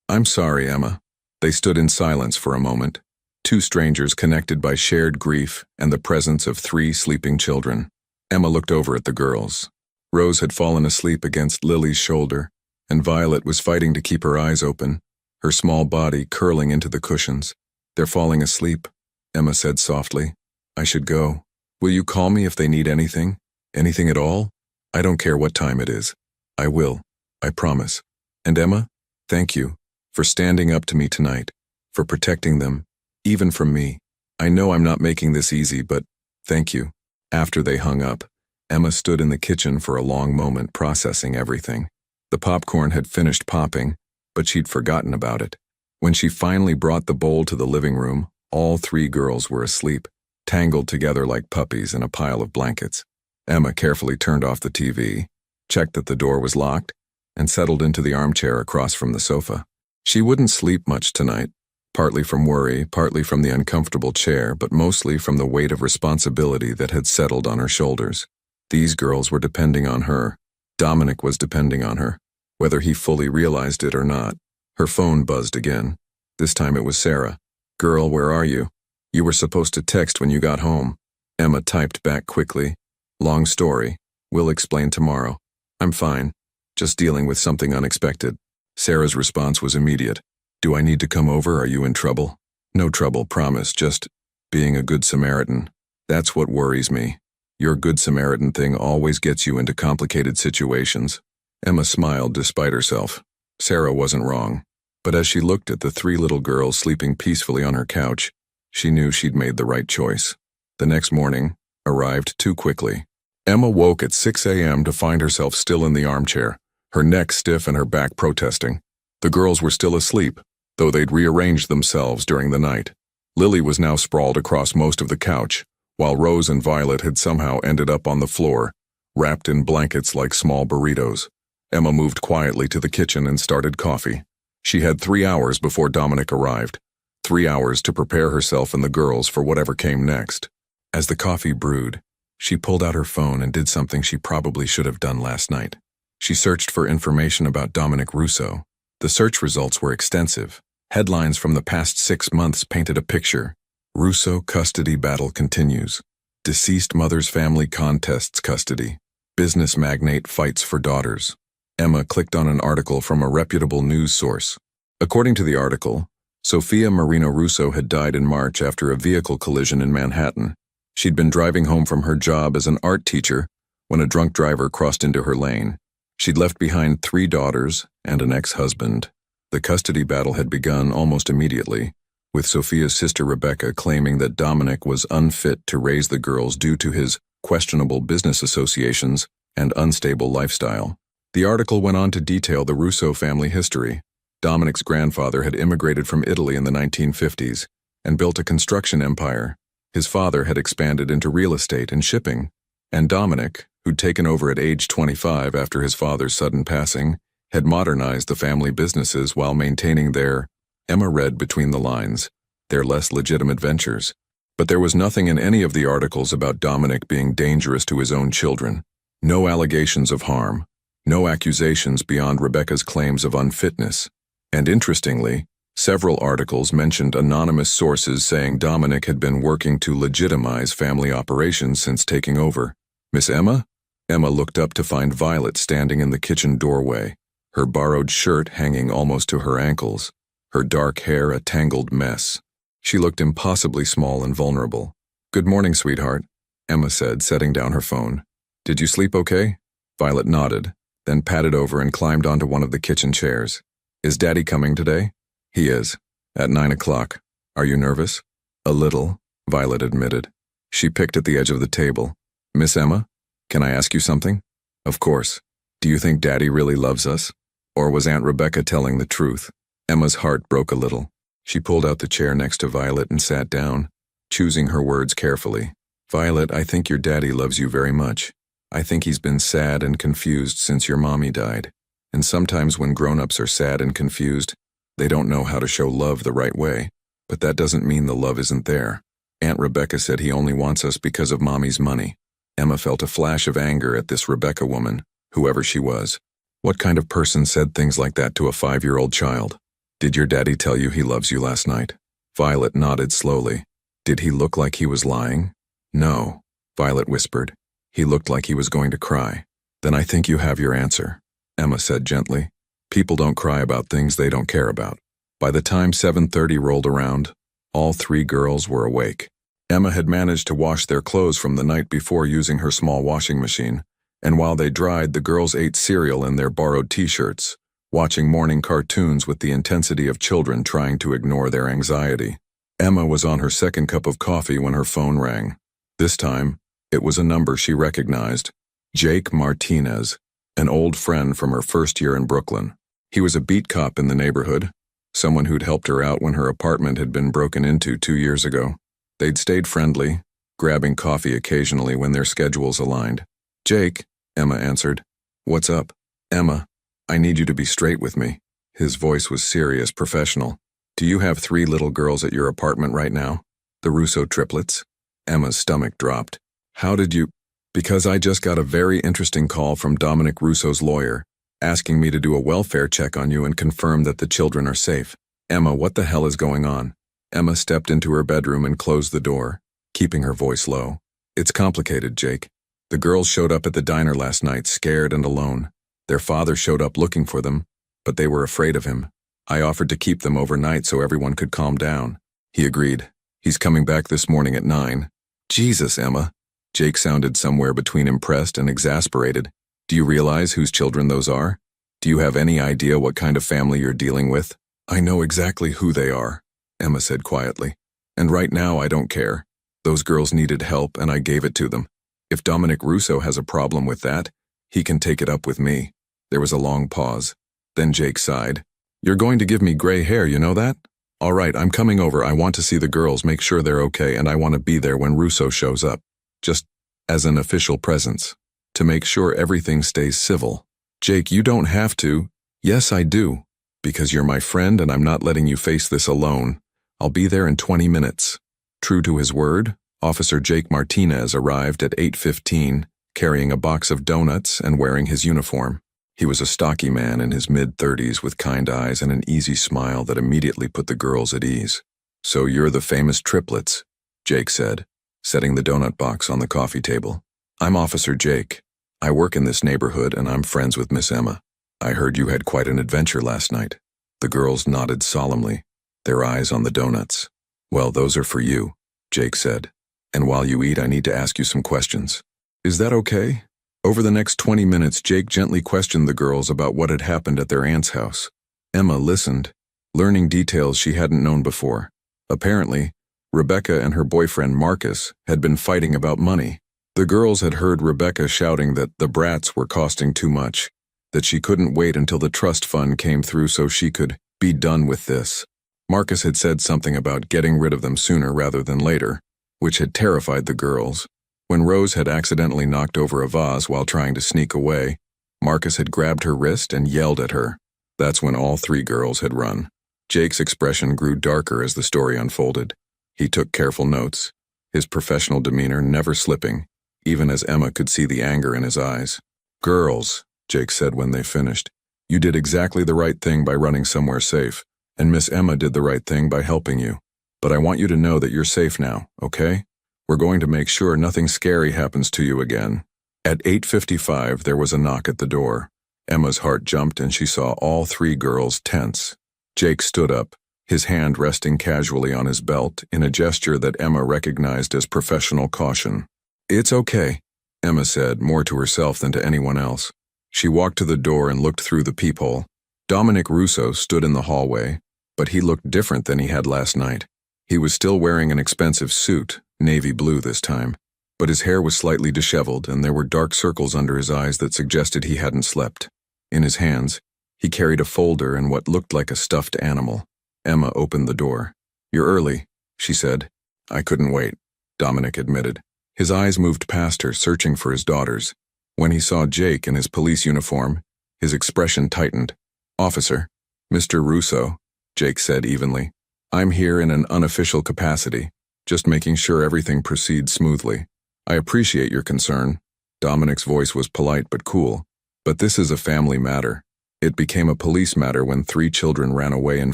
"I'm sorry, Emma." They stood in silence for a moment, 2 strangers connected by shared grief and the presence of 3 sleeping children. Emma looked over at the girls. Rose had fallen asleep against Lily's shoulder, and Violet was fighting to keep her eyes open, her small body curling into the cushions. "They're falling asleep," Emma said softly. "I should go. Will you call me if they need anything? Anything at all? I don't care what time it is. I will. I promise. And Emma, thank you for standing up to me tonight, for protecting them, even from me. I know I'm not making this easy, but thank you." After they hung up, Emma stood in the kitchen for a long moment processing everything. The popcorn had finished popping, but she'd forgotten about it. When she finally brought the bowl to the living room, all 3 girls were asleep, tangled together like puppies in a pile of blankets. Emma carefully turned off the TV, checked that the door was locked, and settled into the armchair across from the sofa. She wouldn't sleep much tonight, partly from worry, partly from the uncomfortable chair, but mostly from the weight of responsibility that had settled on her shoulders. These girls were depending on her. Dominic was depending on her, whether he fully realized it or not. Her phone buzzed again. This time it was Sarah. "Girl, where are you? You were supposed to text when you got home." Emma typed back quickly. "Long story. We'll explain tomorrow. I'm fine. Just dealing with something unexpected." Sarah's response was immediate. "Do I need to come over? Are you in trouble?" "No trouble, promise. Just being a good Samaritan. That's what worries me. Your good Samaritan thing always gets you into complicated situations." Emma smiled despite herself. Sarah wasn't wrong. But as she looked at the 3 little girls sleeping peacefully on her couch, she knew she'd made the right choice. The next morning arrived too quickly. Emma woke at 6 a.m. to find herself still in the armchair, her neck stiff and her back protesting. The girls were still asleep, though they'd rearranged themselves during the night. Lily was now sprawled across most of the couch, while Rose and Violet had somehow ended up on the floor, wrapped in blankets like small burritos. Emma moved quietly to the kitchen and started coffee. She had 3 hours before Dominic arrived. 3 hours to prepare herself and the girls for whatever came next. As the coffee brewed, she pulled out her phone and did something she probably should have done last night. She searched for information about Dominic Russo. The search results were extensive. Headlines from the past 6 months painted a picture. Russo custody battle continues. Deceased mother's family contests custody. Business magnate fights for daughters. Emma clicked on an article from a reputable news source. According to the article, Sophia Marino Russo had died in March after a vehicle collision in Manhattan. She'd been driving home from her job as an art teacher when a drunk driver crossed into her lane. She'd left behind 3 daughters and an ex-husband. The custody battle had begun almost immediately, with Sophia's sister Rebecca claiming that Dominic was unfit to raise the girls due to his questionable business associations and unstable lifestyle. The article went on to detail the Russo family history. Dominic's grandfather had immigrated from Italy in the 1950s and built a construction empire. His father had expanded into real estate and shipping, and Dominic, who'd taken over at age 25 after his father's sudden passing, had modernized the family businesses while maintaining their, Emma read between the lines, their less legitimate ventures. But there was nothing in any of the articles about Dominic being dangerous to his own children. No allegations of harm. No accusations beyond Rebecca's claims of unfitness. And interestingly, several articles mentioned anonymous sources saying Dominic had been working to legitimize family operations since taking over. Miss Emma? Emma looked up to find Violet standing in the kitchen doorway, her borrowed shirt hanging almost to her ankles, her dark hair a tangled mess. She looked impossibly small and vulnerable. "Good morning, sweetheart," Emma said, setting down her phone. "Did you sleep okay?" Violet nodded, then padded over and climbed onto one of the kitchen chairs. "Is Daddy coming today?" "He is. At 9 o'clock. Are you nervous?" "A little," Violet admitted. She picked at the edge of the table. "Miss Emma, can I ask you something?" "Of course. Do you think Daddy really loves us? Or was Aunt Rebecca telling the truth?" Emma's heart broke a little. She pulled out the chair next to Violet and sat down, choosing her words carefully. "Violet, I think your daddy loves you very much. I think he's been sad and confused since your mommy died. And sometimes when grown-ups are sad and confused, they don't know how to show love the right way. But that doesn't mean the love isn't there. Aunt Rebecca said he only wants us because of Mommy's money." Emma felt a flash of anger at this Rebecca woman, whoever she was. What kind of person said things like that to a 5-year-old child? "Did your daddy tell you he loves you last night?" Violet nodded slowly. "Did he look like he was lying?" "No," Violet whispered. "He looked like he was going to cry." "Then I think you have your answer," Emma said gently. "People don't cry about things they don't care about." By the time 7:30 rolled around, all 3 girls were awake. Emma had managed to wash their clothes from the night before using her small washing machine, and while they dried, the girls ate cereal in their borrowed t-shirts, watching morning cartoons with the intensity of children trying to ignore their anxiety. Emma was on her second cup of coffee when her phone rang. This time, it was a number she recognized. Jake Martinez, an old friend from her first year in Brooklyn. He was a beat cop in the neighborhood, someone who'd helped her out when her apartment had been broken into 2 years ago. They'd stayed friendly, grabbing coffee occasionally when their schedules aligned. "Jake," Emma answered. "What's up?" "Emma, I need you to be straight with me." His voice was serious, professional. "Do you have 3 little girls at your apartment right now? The Russo triplets?" Emma's stomach dropped. "How did you—" "Because I just got a very interesting call from Dominic Russo's lawyer, asking me to do a welfare check on you and confirm that the children are safe." "Emma, what the hell is going on?" Emma stepped into her bedroom and closed the door, keeping her voice low. "It's complicated, Jake. The girls showed up at the diner last night, scared and alone. Their father showed up looking for them, but they were afraid of him. I offered to keep them overnight so everyone could calm down. He agreed. He's coming back this morning at 9. "Jesus, Emma." Jake sounded somewhere between impressed and exasperated. "Do you realize whose children those are? Do you have any idea what kind of family you're dealing with?" "I know exactly who they are," Emma said quietly. "And right now I don't care. Those girls needed help and I gave it to them. If Dominic Russo has a problem with that, he can take it up with me." There was a long pause. Then Jake sighed. "You're going to give me gray hair, you know that? All right, I'm coming over. I want to see the girls, make sure they're okay, and I want to be there when Russo shows up. Just as an official presence. To make sure everything stays civil." "Jake, you don't have to." "Yes, I do." Because you're my friend and I'm not letting you face this alone. I'll be there in 20 minutes. True to his word, Officer Jake Martinez arrived at 8:15, carrying a box of donuts and wearing his uniform. He was a stocky man in his mid-30s with kind eyes and an easy smile that immediately put the girls at ease. "So you're the famous Triplets," Jake said, setting the donut box on the coffee table. "I'm Officer Jake. I work in this neighborhood and I'm friends with Miss Emma. I heard you had quite an adventure last night." The girls nodded solemnly, their eyes on the donuts. "Well, those are for you," Jake said. "And while you eat, I need to ask you some questions. Is that okay?" Over the next 20 minutes, Jake gently questioned the girls about what had happened at their aunt's house. Emma listened, learning details she hadn't known before. Apparently, Rebecca and her boyfriend Marcus had been fighting about money. The girls had heard Rebecca shouting that the brats were costing too much, that she couldn't wait until the trust fund came through so she could be done with this. Marcus had said something about getting rid of them sooner rather than later, which had terrified the girls. When Rose had accidentally knocked over a vase while trying to sneak away, Marcus had grabbed her wrist and yelled at her. That's when all three girls had run. Jake's expression grew darker as the story unfolded. He took careful notes, his professional demeanor never slipping, even as Emma could see the anger in his eyes. "Girls," Jake said when they finished, "you did exactly the right thing by running somewhere safe, and Miss Emma did the right thing by helping you. But I want you to know that you're safe now, okay? We're going to make sure nothing scary happens to you again." At 8:55, there was a knock at the door. Emma's heart jumped and she saw all three girls tense. Jake stood up, his hand resting casually on his belt in a gesture that Emma recognized as professional caution. "It's okay," Emma said, more to herself than to anyone else. She walked to the door and looked through the peephole. Dominic Russo stood in the hallway, but he looked different than he had last night. He was still wearing an expensive suit, navy blue this time, but his hair was slightly disheveled and there were dark circles under his eyes that suggested he hadn't slept. In his hands, he carried a folder and what looked like a stuffed animal. Emma opened the door. "You're early," she said. "I couldn't wait," Dominic admitted. His eyes moved past her, searching for his daughters. When he saw Jake in his police uniform, his expression tightened. "Officer, Mr. Russo," Jake said evenly. "I'm here in an unofficial capacity, just making sure everything proceeds smoothly. I appreciate your concern." Dominic's voice was polite but cool. "But this is a family matter. It became a police matter when 3 children ran away in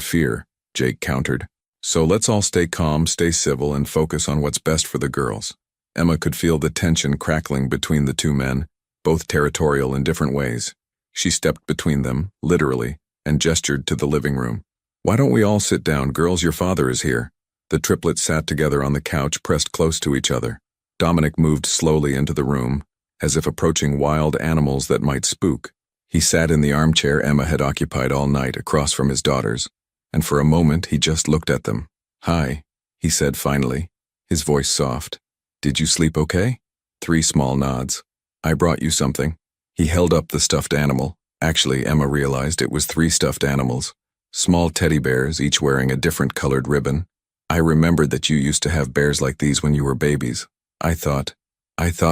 fear," Jake countered. "So let's all stay calm, stay civil, and focus on what's best for the girls." Emma could feel the tension crackling between the two men, both territorial in different ways. She stepped between them, literally, and gestured to the living room. "Why don't we all sit down, girls? Your father is here." The triplets sat together on the couch, pressed close to each other. Dominic moved slowly into the room, as if approaching wild animals that might spook. He sat in the armchair Emma had occupied all night across from his daughters, and for a moment he just looked at them. "Hi," he said finally, his voice soft. "Did you sleep okay?" 3 small nods. "I brought you something." He held up the stuffed animal. Actually, Emma realized it was 3 stuffed animals. Small teddy bears, each wearing a different colored ribbon. "I remembered that you used to have bears like these when you were babies. I thought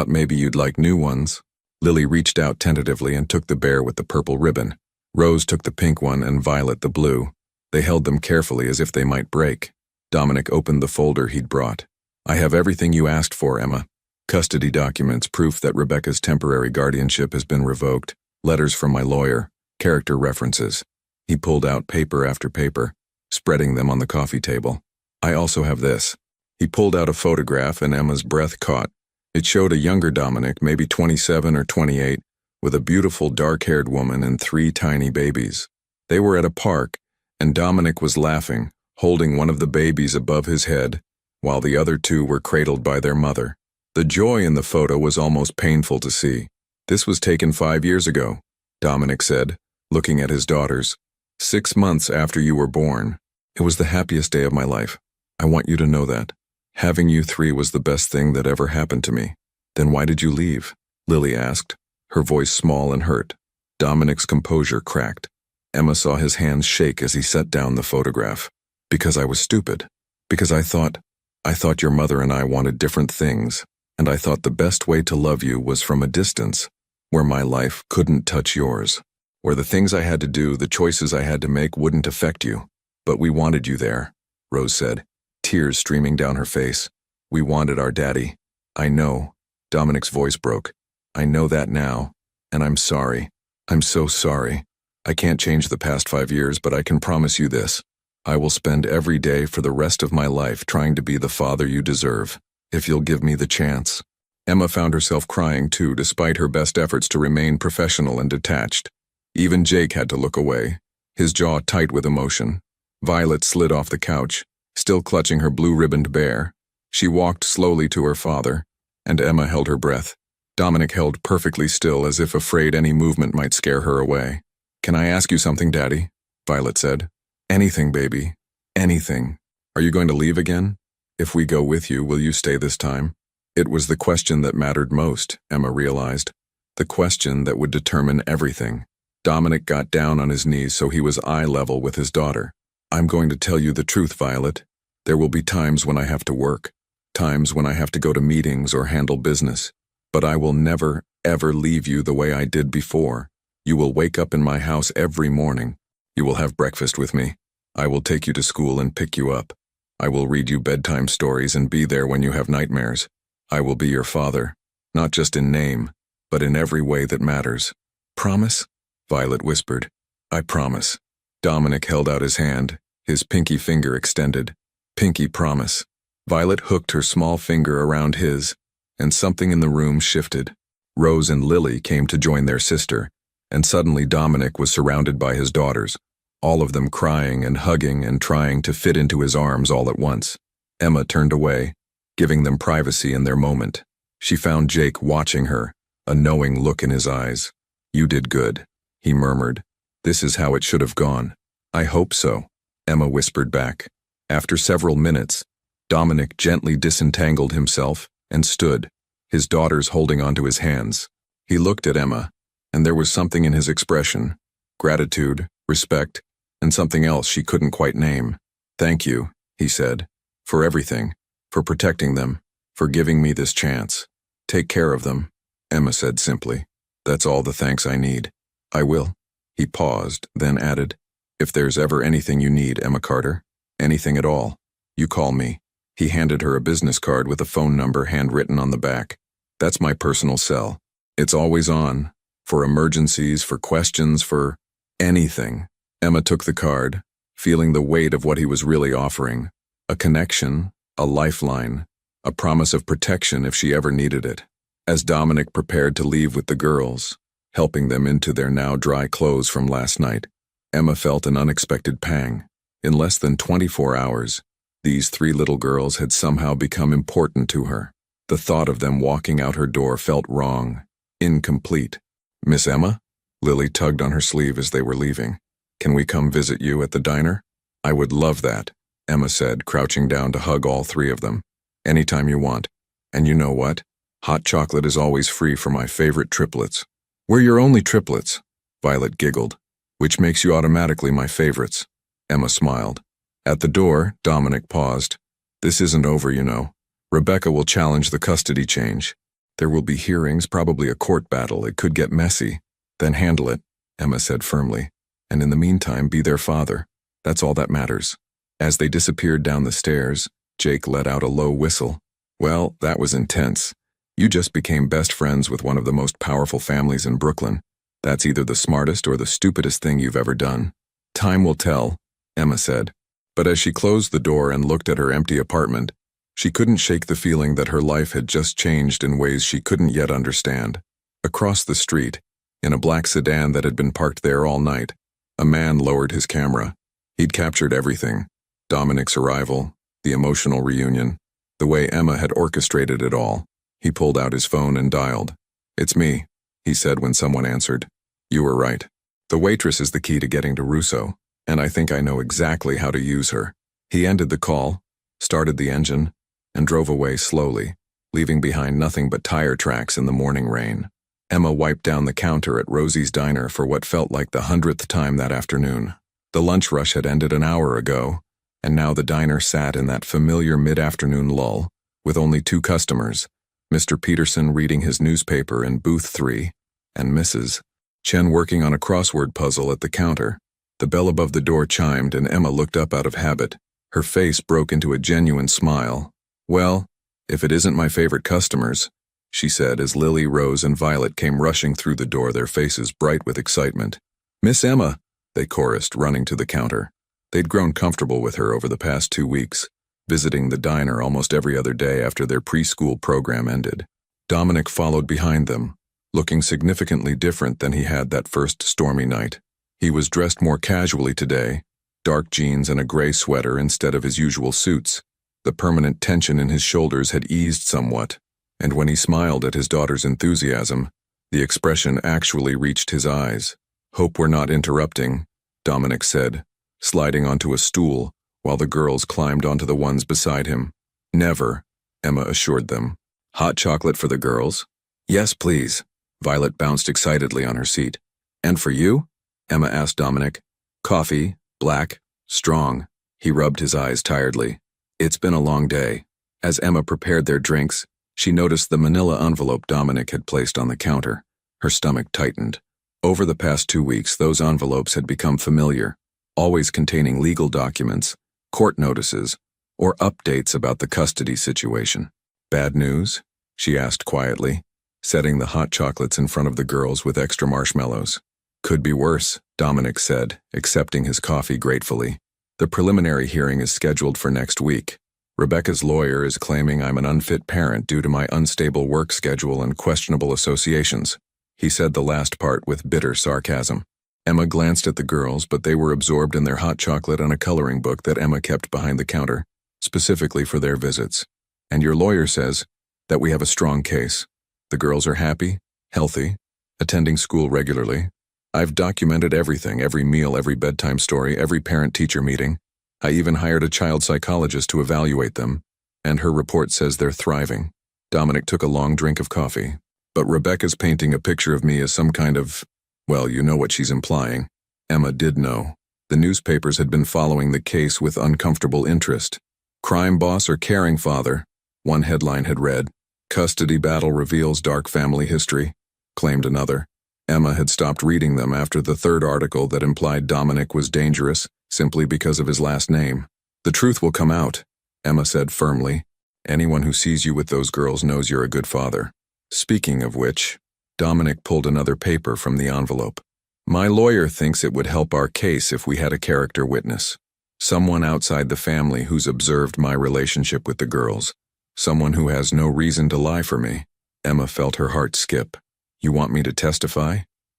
maybe you'd like new ones." Lily reached out tentatively and took the bear with the purple ribbon. Rose took the pink one and Violet the blue. They held them carefully as if they might break. Dominic opened the folder he'd brought. "I have everything you asked for, Emma. Custody documents, proof that Rebecca's temporary guardianship has been revoked, letters from my lawyer, character references." He pulled out paper after paper, spreading them on the coffee table. "I also have this." He pulled out a photograph and Emma's breath caught. It showed a younger Dominic, maybe 27 or 28, with a beautiful dark-haired woman and 3 tiny babies. They were at a park, and Dominic was laughing, holding one of the babies above his head, while the other 2 were cradled by their mother. The joy in the photo was almost painful to see. "This was taken 5 years ago," Dominic said, looking at his daughters. "6 months after you were born. It was the happiest day of my life. I want you to know that. Having you 3 was the best thing that ever happened to me." "Then why did you leave?" Lily asked, her voice small and hurt. Dominic's composure cracked. Emma saw his hands shake as he set down the photograph. "Because I was stupid. Because I thought your mother and I wanted different things, and I thought the best way to love you was from a distance, where my life couldn't touch yours." or the things I had to do, the choices I had to make wouldn't affect you. But we wanted you there, Rose said, tears streaming down her face. We wanted our daddy. I know. Dominic's voice broke. I know that now, and I'm sorry. I'm so sorry. I can't change the past 5 years, but I can promise you this. I will spend every day for the rest of my life trying to be the father you deserve, if you'll give me the chance. Emma found herself crying too, despite her best efforts to remain professional and detached. Even Jake had to look away, his jaw tight with emotion. Violet slid off the couch, still clutching her blue-ribboned bear. She walked slowly to her father, and Emma held her breath. Dominic held perfectly still, as if afraid any movement might scare her away. Can I ask you something, Daddy? Violet said. Anything, baby. Anything. Are you going to leave again? If we go with you, will you stay this time? It was the question that mattered most, Emma realized. The question that would determine everything. Dominic got down on his knees so he was eye level with his daughter. I'm going to tell you the truth, Violet. There will be times when I have to work, times when I have to go to meetings or handle business. But I will never, ever leave you the way I did before. You will wake up in my house every morning. You will have breakfast with me. I will take you to school and pick you up. I will read you bedtime stories and be there when you have nightmares. I will be your father, not just in name, but in every way that matters. Promise? Violet whispered. I promise. Dominic held out his hand, his pinky finger extended. Pinky promise. Violet hooked her small finger around his, and something in the room shifted. Rose and Lily came to join their sister, and suddenly Dominic was surrounded by his daughters, all of them crying and hugging and trying to fit into his arms all at once. Emma turned away, giving them privacy in their moment. She found Jake watching her, a knowing look in his eyes. You did good, he murmured. This is how it should have gone. I hope so, Emma whispered back. After several minutes, Dominic gently disentangled himself and stood, his daughters holding onto his hands. He looked at Emma, and there was something in his expression, gratitude, respect, and something else she couldn't quite name. Thank you, he said, for everything, for protecting them, for giving me this chance. Take care of them, Emma said simply. That's all the thanks I need. I will. He paused, then added, if there's ever anything you need, Emma Carter, anything at all, you call me. He handed her a business card with a phone number handwritten on the back. That's my personal cell. It's always on, for emergencies, for questions, for anything. Emma took the card, feeling the weight of what he was really offering. A connection, a lifeline, a promise of protection if she ever needed it. As Dominic prepared to leave with the girls, helping them into their now dry clothes from last night, Emma felt an unexpected pang. In less than 24 hours, these 3 little girls had somehow become important to her. The thought of them walking out her door felt wrong, incomplete. Miss Emma? Lily tugged on her sleeve as they were leaving. Can we come visit you at the diner? I would love that, Emma said, crouching down to hug all 3 of them. Anytime you want. And you know what? Hot chocolate is always free for my favorite triplets. We're your only triplets, Violet giggled, which makes you automatically my favorites. Emma smiled. At the door, Dominic paused. This isn't over, you know. Rebecca will challenge the custody change. There will be hearings, probably a court battle. It could get messy. Then handle it, Emma said firmly. And in the meantime, be their father. That's all that matters. As they disappeared down the stairs, Jake let out a low whistle. Well, that was intense. You just became best friends with one of the most powerful families in Brooklyn. That's either the smartest or the stupidest thing you've ever done. Time will tell, Emma said. But as she closed the door and looked at her empty apartment, she couldn't shake the feeling that her life had just changed in ways she couldn't yet understand. Across the street, in a black sedan that had been parked there all night, a man lowered his camera. He'd captured everything. Dominic's arrival, the emotional reunion, the way Emma had orchestrated it all. He pulled out his phone and dialed. It's me, he said when someone answered. You were right. The waitress is the key to getting to Russo, and I think I know exactly how to use her. He ended the call, started the engine, and drove away slowly, leaving behind nothing but tire tracks in the morning rain. Emma wiped down the counter at Rosie's diner for what felt like the 100th time that afternoon. The lunch rush had ended an hour ago, and now the diner sat in that familiar mid-afternoon lull, with only 2 customers, Mr. Peterson reading his newspaper in booth 3, and Mrs. Chen working on a crossword puzzle at the counter. The bell above the door chimed and Emma looked up out of habit. Her face broke into a genuine smile. "Well, if it isn't my favorite customers," she said as Lily, Rose, and Violet came rushing through the door, their faces bright with excitement. "Miss Emma," they chorused, running to the counter. They'd grown comfortable with her over the past 2 weeks, visiting the diner almost every other day after their preschool program ended. Dominic followed behind them, looking significantly different than he had that first stormy night. He was dressed more casually today, dark jeans and a gray sweater instead of his usual suits. The permanent tension in his shoulders had eased somewhat, and when he smiled at his daughter's enthusiasm, the expression actually reached his eyes. "Hope we're not interrupting," Dominic said, sliding onto a stool while the girls climbed onto the ones beside him. "Never," Emma assured them. "Hot chocolate for the girls?" "Yes, please." Violet bounced excitedly on her seat. "And for you?" Emma asked Dominic. "Coffee, black, strong." He rubbed his eyes tiredly. "It's been a long day." As Emma prepared their drinks, she noticed the manila envelope Dominic had placed on the counter. Her stomach tightened. Over the past 2 weeks, those envelopes had become familiar, always containing legal documents, court notices, or updates about the custody situation. "Bad news?" she asked quietly, setting the hot chocolates in front of the girls with extra marshmallows. "Could be worse," Dominic said, accepting his coffee gratefully. "The preliminary hearing is scheduled for next week. Rebecca's lawyer is claiming I'm an unfit parent due to my unstable work schedule and questionable associations." He said the last part with bitter sarcasm. Emma glanced at the girls, but they were absorbed in their hot chocolate and a coloring book that Emma kept behind the counter, specifically for their visits. "And your lawyer says that we have a strong case. The girls are happy, healthy, attending school regularly. I've documented everything, every meal, every bedtime story, every parent-teacher meeting. I even hired a child psychologist to evaluate them, and her report says they're thriving." Dominic took a long drink of coffee. "But Rebecca's painting a picture of me as some kind of, well, you know what she's implying." Emma did know. The newspapers had been following the case with uncomfortable interest. "Crime boss or caring father," one headline had read. "Custody battle reveals dark family history," claimed another. Emma had stopped reading them after the third article that implied Dominic was dangerous simply because of his last name. "The truth will come out," Emma said firmly. "Anyone who sees you with those girls knows you're a good father." Speaking of which, Dominic pulled another paper from the envelope. "My lawyer thinks it would help our case if we had a character witness. Someone outside the family who's observed my relationship with the girls. Someone who has no reason to lie for me." Emma felt her heart skip. "You want me to testify?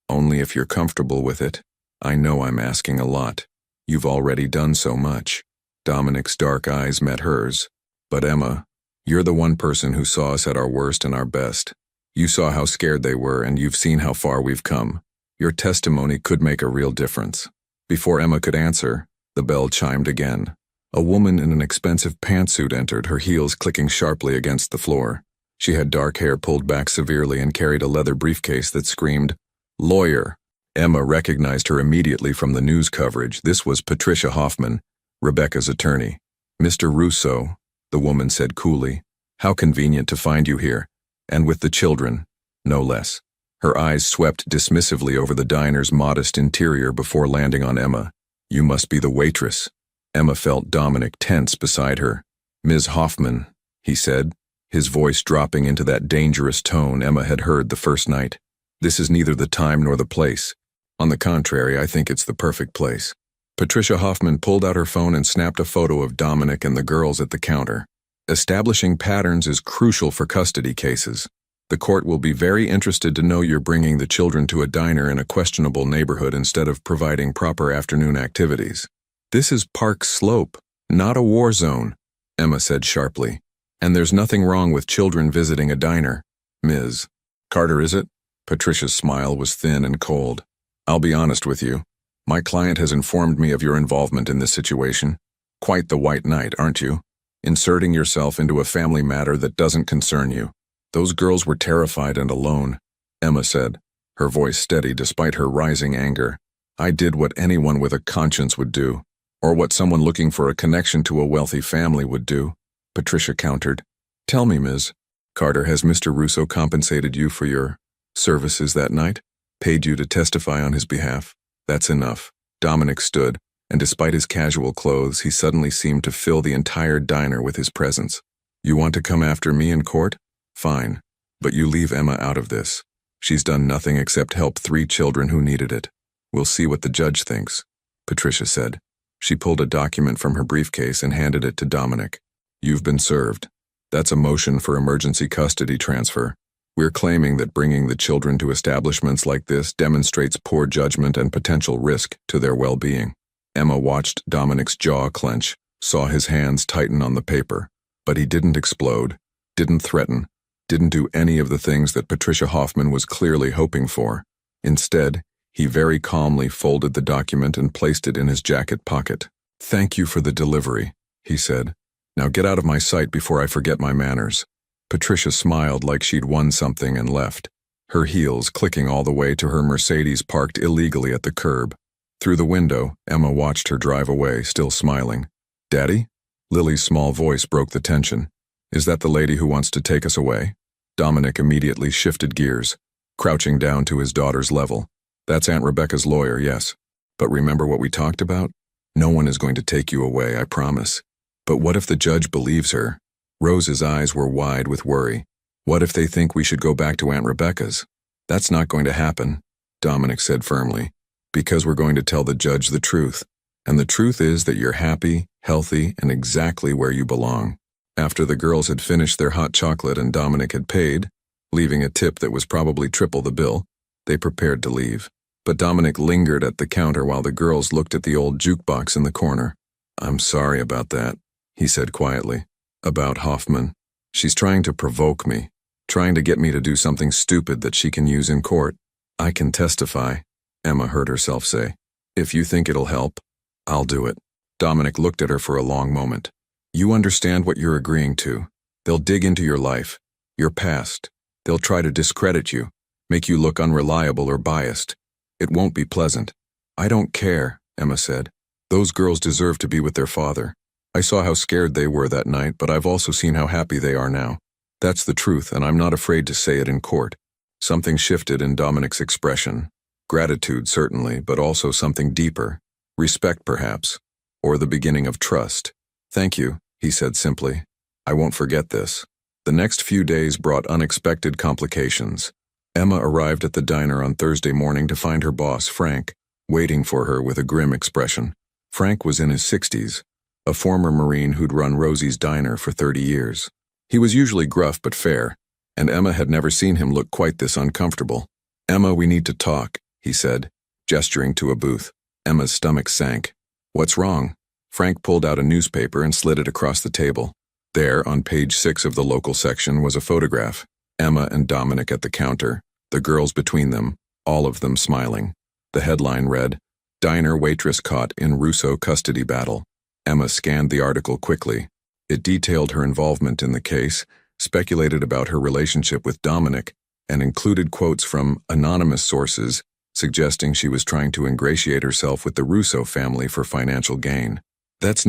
Only if you're comfortable with it. I know I'm asking a lot. You've already done so much." Dominic's dark eyes met hers. "But Emma, you're the one person who saw us at our worst and our best. You saw how scared they were, and you've seen how far we've come. Your testimony could make a real difference." Before Emma could answer, the bell chimed again. A woman in an expensive pantsuit entered, her heels clicking sharply against the floor. She had dark hair pulled back severely and carried a leather briefcase that screamed, "Lawyer." Emma recognized her immediately from the news coverage. This was Patricia Hoffman, Rebecca's attorney. "Mr. Russo," the woman said coolly. "How convenient to find you here. And with the children, no less." Her eyes swept dismissively over the diner's modest interior before landing on Emma. "You must be the waitress." Emma felt Dominic tense beside her. "Ms. Hoffman," he said, his voice dropping into that dangerous tone Emma had heard the first night. "This is neither the time nor the place. On the contrary, I think it's the perfect place." Patricia Hoffman pulled out her phone and snapped a photo of Dominic and the girls at the counter. "Establishing patterns is crucial for custody cases. The court will be very interested to know you're bringing the children to a diner in a questionable neighborhood instead of providing proper afternoon activities." "This is Park Slope, not a war zone," Emma said sharply. "And there's nothing wrong with children visiting a diner, Ms. Carter, is it?" Patricia's smile was thin and cold. "I'll be honest with you. My client has informed me of your involvement in this situation. Quite the white knight, aren't you? Inserting yourself into a family matter that doesn't concern you." "Those girls were terrified and alone," Emma said, her voice steady despite her rising anger. "I did what anyone with a conscience would do, or what someone looking for a connection to a wealthy family would do," Patricia countered. "Tell me, Ms. Carter, has Mr. Russo compensated you for your services that night?" Paid you to testify on his behalf? That's enough. Dominic stood, and despite his casual clothes, he suddenly seemed to fill the entire diner with his presence. You want to come after me in court? Fine. But you leave Emma out of this. She's done nothing except help 3 children who needed it. We'll see what the judge thinks, Patricia said. She pulled a document from her briefcase and handed it to Dominic. You've been served. That's a motion for emergency custody transfer. We're claiming that bringing the children to establishments like this demonstrates poor judgment and potential risk to their well-being. Emma watched Dominic's jaw clench, saw his hands tighten on the paper, but he didn't explode, didn't threaten, didn't do any of the things that Patricia Hoffman was clearly hoping for. Instead, he very calmly folded the document and placed it in his jacket pocket. Thank you for the delivery, he said. Now get out of my sight before I forget my manners. Patricia smiled like she'd won something and left, her heels clicking all the way to her Mercedes parked illegally at the curb. Through the window, Emma watched her drive away, still smiling. Daddy? Lily's small voice broke the tension. Is that the lady who wants to take us away? Dominic immediately shifted gears, crouching down to his daughter's level. That's Aunt Rebecca's lawyer, yes. But remember what we talked about? No one is going to take you away, I promise. But what if the judge believes her? Rose's eyes were wide with worry. What if they think we should go back to Aunt Rebecca's? That's not going to happen, Dominic said firmly, because we're going to tell the judge the truth. And the truth is that you're happy, healthy, and exactly where you belong. After the girls had finished their hot chocolate and Dominic had paid, leaving a tip that was probably triple the bill, they prepared to leave. But Dominic lingered at the counter while the girls looked at the old jukebox in the corner. I'm sorry about that, he said quietly. About Hoffman. She's trying to provoke me, trying to get me to do something stupid that she can use in court. I can testify, Emma heard herself say. If you think it'll help, I'll do it. Dominic looked at her for a long moment. You understand what you're agreeing to. They'll dig into your life, your past. They'll try to discredit you, make you look unreliable or biased. It won't be pleasant. I don't care, Emma said. Those girls deserve to be with their father. I saw how scared they were that night, but I've also seen how happy they are now. That's the truth, and I'm not afraid to say it in court. Something shifted in Dominic's expression. Gratitude, certainly, but also something deeper. Respect, perhaps. Or the beginning of trust. Thank you, he said simply. I won't forget this. The next few days brought unexpected complications. Emma arrived at the diner on Thursday morning to find her boss, Frank, waiting for her with a grim expression. Frank was in his 60s. A former Marine who'd run Rosie's diner for 30 years. He was usually gruff but fair, and Emma had never seen him look quite this uncomfortable. Emma, we need to talk, he said, gesturing to a booth. Emma's stomach sank. What's wrong? Frank pulled out a newspaper and slid it across the table. There, on page 6 of the local section, was a photograph. Emma and Dominic at the counter, the girls between them, all of them smiling. The headline read, Diner Waitress Caught in Russo Custody Battle. Emma scanned the article quickly. It detailed her involvement in the case, speculated about her relationship with Dominic, and included quotes from anonymous sources suggesting she was trying to ingratiate herself with the Russo family for financial gain. This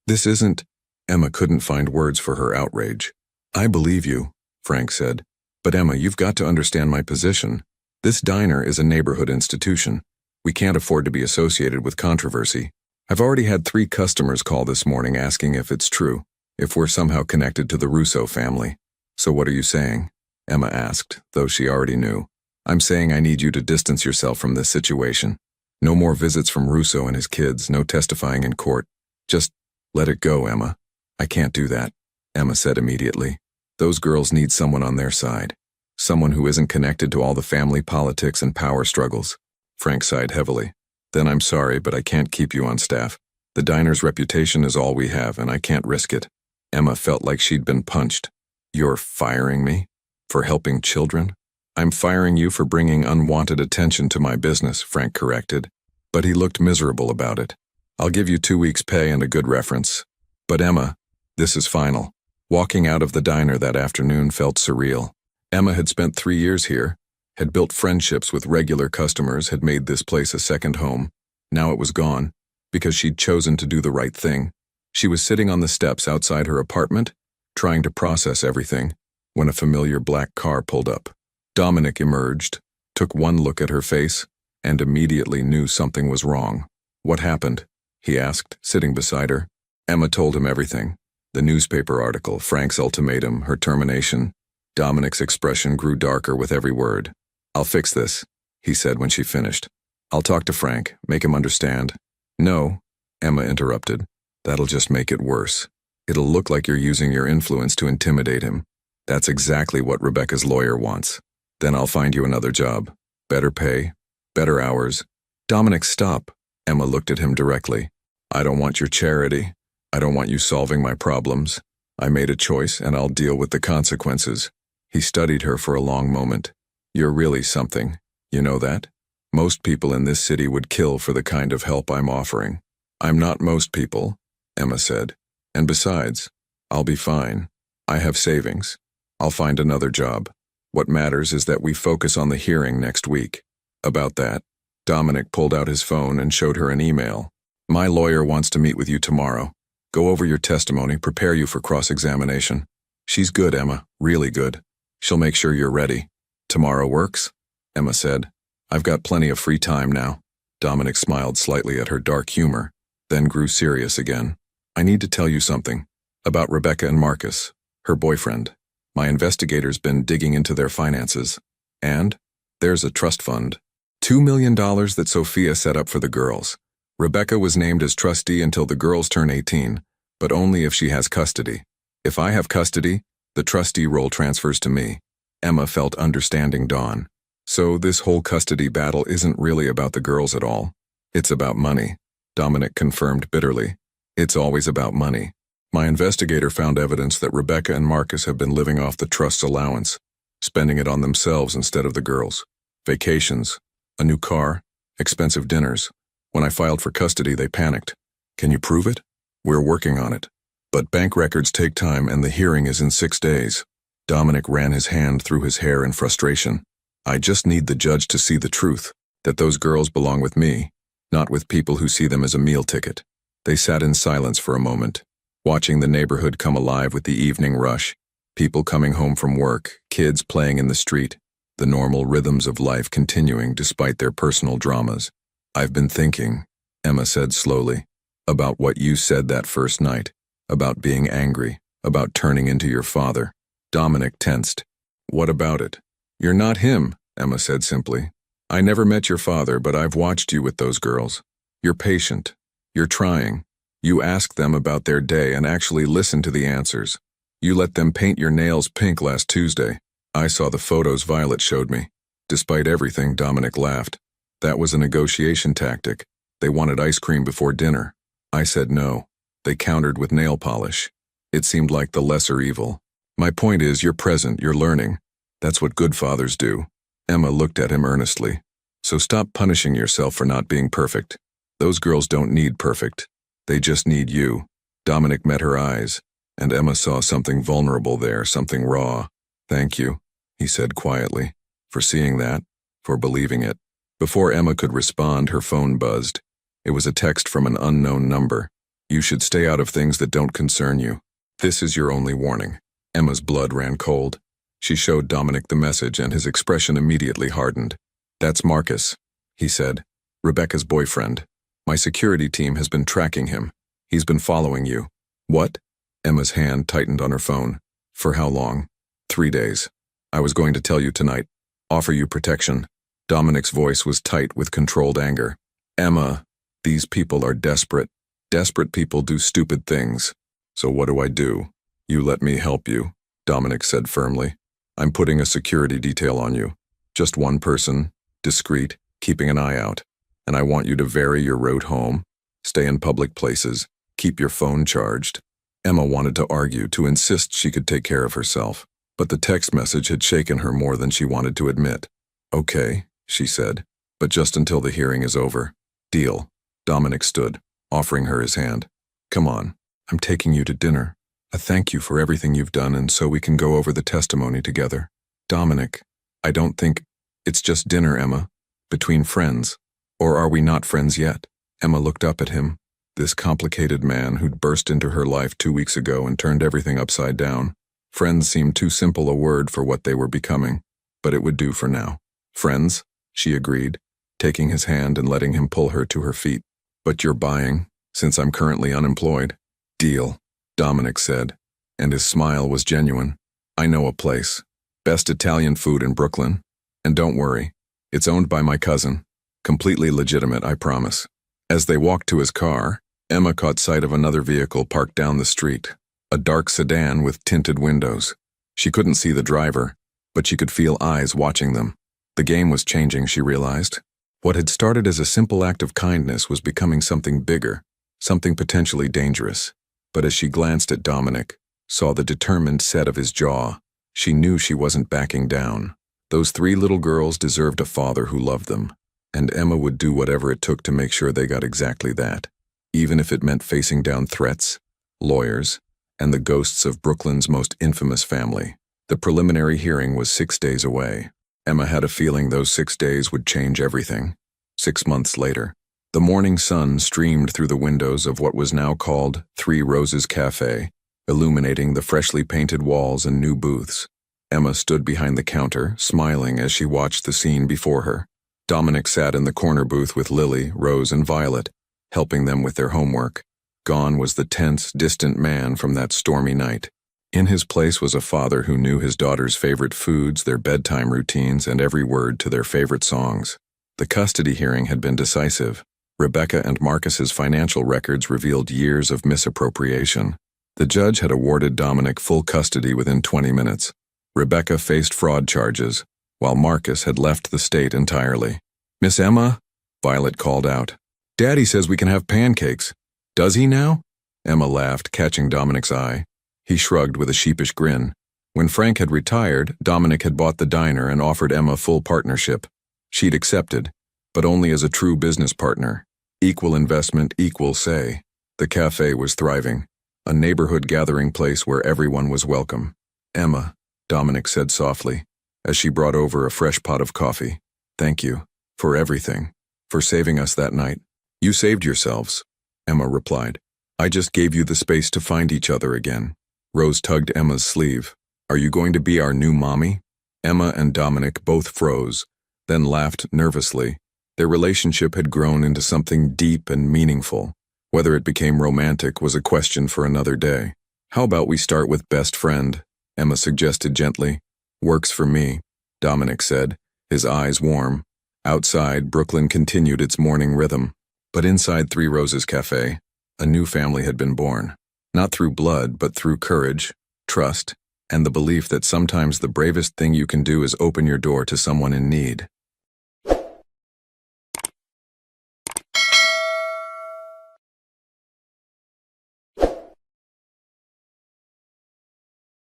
isn't. Emma couldn't find words for her outrage. I believe you, Frank said. But Emma, you've got to understand my position. This diner is a neighborhood institution. We can't afford to be associated with controversy. I've already had 3 customers call this morning asking if it's true, if we're somehow connected to the Russo family. So what are you saying? Emma asked, though she already knew. I'm saying I need you to distance yourself from this situation. No more visits from Russo and his kids, no testifying in court. Just let it go, Emma. I can't do that, Emma said immediately. Those girls need someone on their side. Someone who isn't connected to all the family politics and power struggles. Frank sighed heavily. Then I'm sorry, but I can't keep you on staff. The diner's reputation is all we have, and I can't risk it. Emma felt like she'd been punched. You're firing me? For helping children? I'm firing you for bringing unwanted attention to my business, Frank corrected. But he looked miserable about it. I'll give you 2 weeks' pay and a good reference. But Emma, this is final. Walking out of the diner that afternoon felt surreal. Emma had spent 3 years here, had built friendships with regular customers, had made this place a second home. Now it was gone, because she'd chosen to do the right thing. She was sitting on the steps outside her apartment, trying to process everything, when a familiar black car pulled up. Dominic emerged, took one look at her face, and immediately knew something was wrong. "What happened?" he asked, sitting beside her. Emma told him everything. The newspaper article, Frank's ultimatum, her termination. Dominic's expression grew darker with every word. "I'll fix this," he said when she finished. "I'll talk to Frank, make him understand." "No," Emma interrupted. "That'll just make it worse. It'll look like you're using your influence to intimidate him. That's exactly what Rebecca's lawyer wants. Then I'll find you another job. Better pay, better hours." "Dominic, stop." Emma looked at him directly. "I don't want your charity. I don't want you solving my problems. I made a choice, and I'll deal with the consequences." He studied her for a long moment. "You're really something. You know that? Most people in this city would kill for the kind of help I'm offering." "I'm not most people," Emma said. "And besides, I'll be fine. I have savings. I'll find another job. What matters is that we focus on the hearing next week." About that, Dominic pulled out his phone and showed her an email. "My lawyer wants to meet with you tomorrow. Go over your testimony, prepare you for cross-examination. She's good, Emma, really good. She'll make sure you're ready." "Tomorrow works?" Emma said. "I've got plenty of free time now." Dominic smiled slightly at her dark humor, then grew serious again. "I need to tell you something. About Rebecca and Marcus, her boyfriend. My investigator's been digging into their finances. And there's a trust fund. $2 million that Sophia set up for the girls. Rebecca was named as trustee until the girls turn 18, but only if she has custody. If I have custody, the trustee role transfers to me." Emma felt understanding dawn. "So this whole custody battle isn't really about the girls at all. It's about money," Dominic confirmed bitterly. "It's always about money. My investigator found evidence that Rebecca and Marcus have been living off the trust's allowance, spending it on themselves instead of the girls. Vacations, a new car, expensive dinners. When I filed for custody, they panicked. Can you prove it? We're working on it. But bank records take time and the hearing is in 6 days." Dominic ran his hand through his hair in frustration. "I just need the judge to see the truth, that those girls belong with me, not with people who see them as a meal ticket." They sat in silence for a moment, watching the neighborhood come alive with the evening rush, people coming home from work, kids playing in the street, the normal rhythms of life continuing despite their personal dramas. "I've been thinking," Emma said slowly, "about what you said that first night, about being angry, about turning into your father." Dominic tensed. "What about it?" "You're not him," Emma said simply. "I never met your father, but I've watched you with those girls. You're patient. You're trying. You ask them about their day and actually listen to the answers. You let them paint your nails pink last Tuesday. I saw the photos Violet showed me." Despite everything, Dominic laughed. "That was a negotiation tactic. They wanted ice cream before dinner. I said no. They countered with nail polish. It seemed like the lesser evil. My point is, you're present, you're learning. That's what good fathers do." Emma looked at him earnestly. "So stop punishing yourself for not being perfect. Those girls don't need perfect. They just need you." Dominic met her eyes, and Emma saw something vulnerable there, something raw. "Thank you," he said quietly, "for seeing that, for believing it." Before Emma could respond, her phone buzzed. It was a text from an unknown number. "You should stay out of things that don't concern you. This is your only warning." Emma's blood ran cold. She showed Dominic the message and his expression immediately hardened. "That's Marcus," he said, "Rebecca's boyfriend. My security team has been tracking him. He's been following you." "What?" Emma's hand tightened on her phone. "For how long?" 3 days. I was going to tell you tonight. Offer you protection." Dominic's voice was tight with controlled anger. "Emma, these people are desperate. Desperate people do stupid things. So what do I do?" "You let me help you," Dominic said firmly. "I'm putting a security detail on you. Just one person, discreet, keeping an eye out. And I want you to vary your route home, stay in public places, keep your phone charged." Emma wanted to argue, to insist she could take care of herself, but the text message had shaken her more than she wanted to admit. "Okay," she said, "but just until the hearing is over." "Deal." Dominic stood, offering her his hand. "Come on, I'm taking you to dinner. A thank you for everything you've done, and so we can go over the testimony together." "Dominic, I don't think it's just dinner, Emma. Between friends. Or are we not friends yet?" Emma looked up at him, this complicated man who'd burst into her life 2 weeks ago and turned everything upside down. Friends seemed too simple a word for what they were becoming, but it would do for now. "Friends?" she agreed, taking his hand and letting him pull her to her feet. But you're buying, since I'm currently unemployed. Deal, Dominic said, and his smile was genuine. I know a place. Best Italian food in Brooklyn. And don't worry, it's owned by my cousin. Completely legitimate, I promise. As they walked to his car, Emma caught sight of another vehicle parked down the street, a dark sedan with tinted windows. She couldn't see the driver, but she could feel eyes watching them. The game was changing, she realized. What had started as a simple act of kindness was becoming something bigger, something potentially dangerous. But as she glanced at Dominic, saw the determined set of his jaw, she knew she wasn't backing down. Those 3 little girls deserved a father who loved them, and Emma would do whatever it took to make sure they got exactly that, even if it meant facing down threats, lawyers, and the ghosts of Brooklyn's most infamous family. The preliminary hearing was 6 days away. Emma had a feeling those 6 days would change everything. 6 months later, the morning sun streamed through the windows of what was now called 3 Roses Cafe, illuminating the freshly painted walls and new booths. Emma stood behind the counter, smiling as she watched the scene before her. Dominic sat in the corner booth with Lily, Rose, and Violet, helping them with their homework. Gone was the tense, distant man from that stormy night. In his place was a father who knew his daughter's favorite foods, their bedtime routines, and every word to their favorite songs. The custody hearing had been decisive. Rebecca and Marcus's financial records revealed years of misappropriation. The judge had awarded Dominic full custody within 20 minutes. Rebecca faced fraud charges, while Marcus had left the state entirely. "Miss Emma?" Violet called out. "Daddy says we can have pancakes. Does he now?" Emma laughed, catching Dominic's eye. He shrugged with a sheepish grin. When Frank had retired, Dominic had bought the diner and offered Emma full partnership. She'd accepted, but only as a true business partner. Equal investment, equal say. The cafe was thriving, a neighborhood gathering place where everyone was welcome. "Emma," Dominic said softly, as she brought over a fresh pot of coffee. "Thank you, for everything, for saving us that night." "You saved yourselves," Emma replied. "I just gave you the space to find each other again." Rose tugged Emma's sleeve. "Are you going to be our new mommy?" Emma and Dominic both froze, then laughed nervously. Their relationship had grown into something deep and meaningful. Whether it became romantic was a question for another day. "How about we start with best friend?" Emma suggested gently. "Works for me," Dominic said, his eyes warm. Outside, Brooklyn continued its morning rhythm. But inside 3 Roses Cafe, a new family had been born. Not through blood, but through courage, trust, and the belief that sometimes the bravest thing you can do is open your door to someone in need.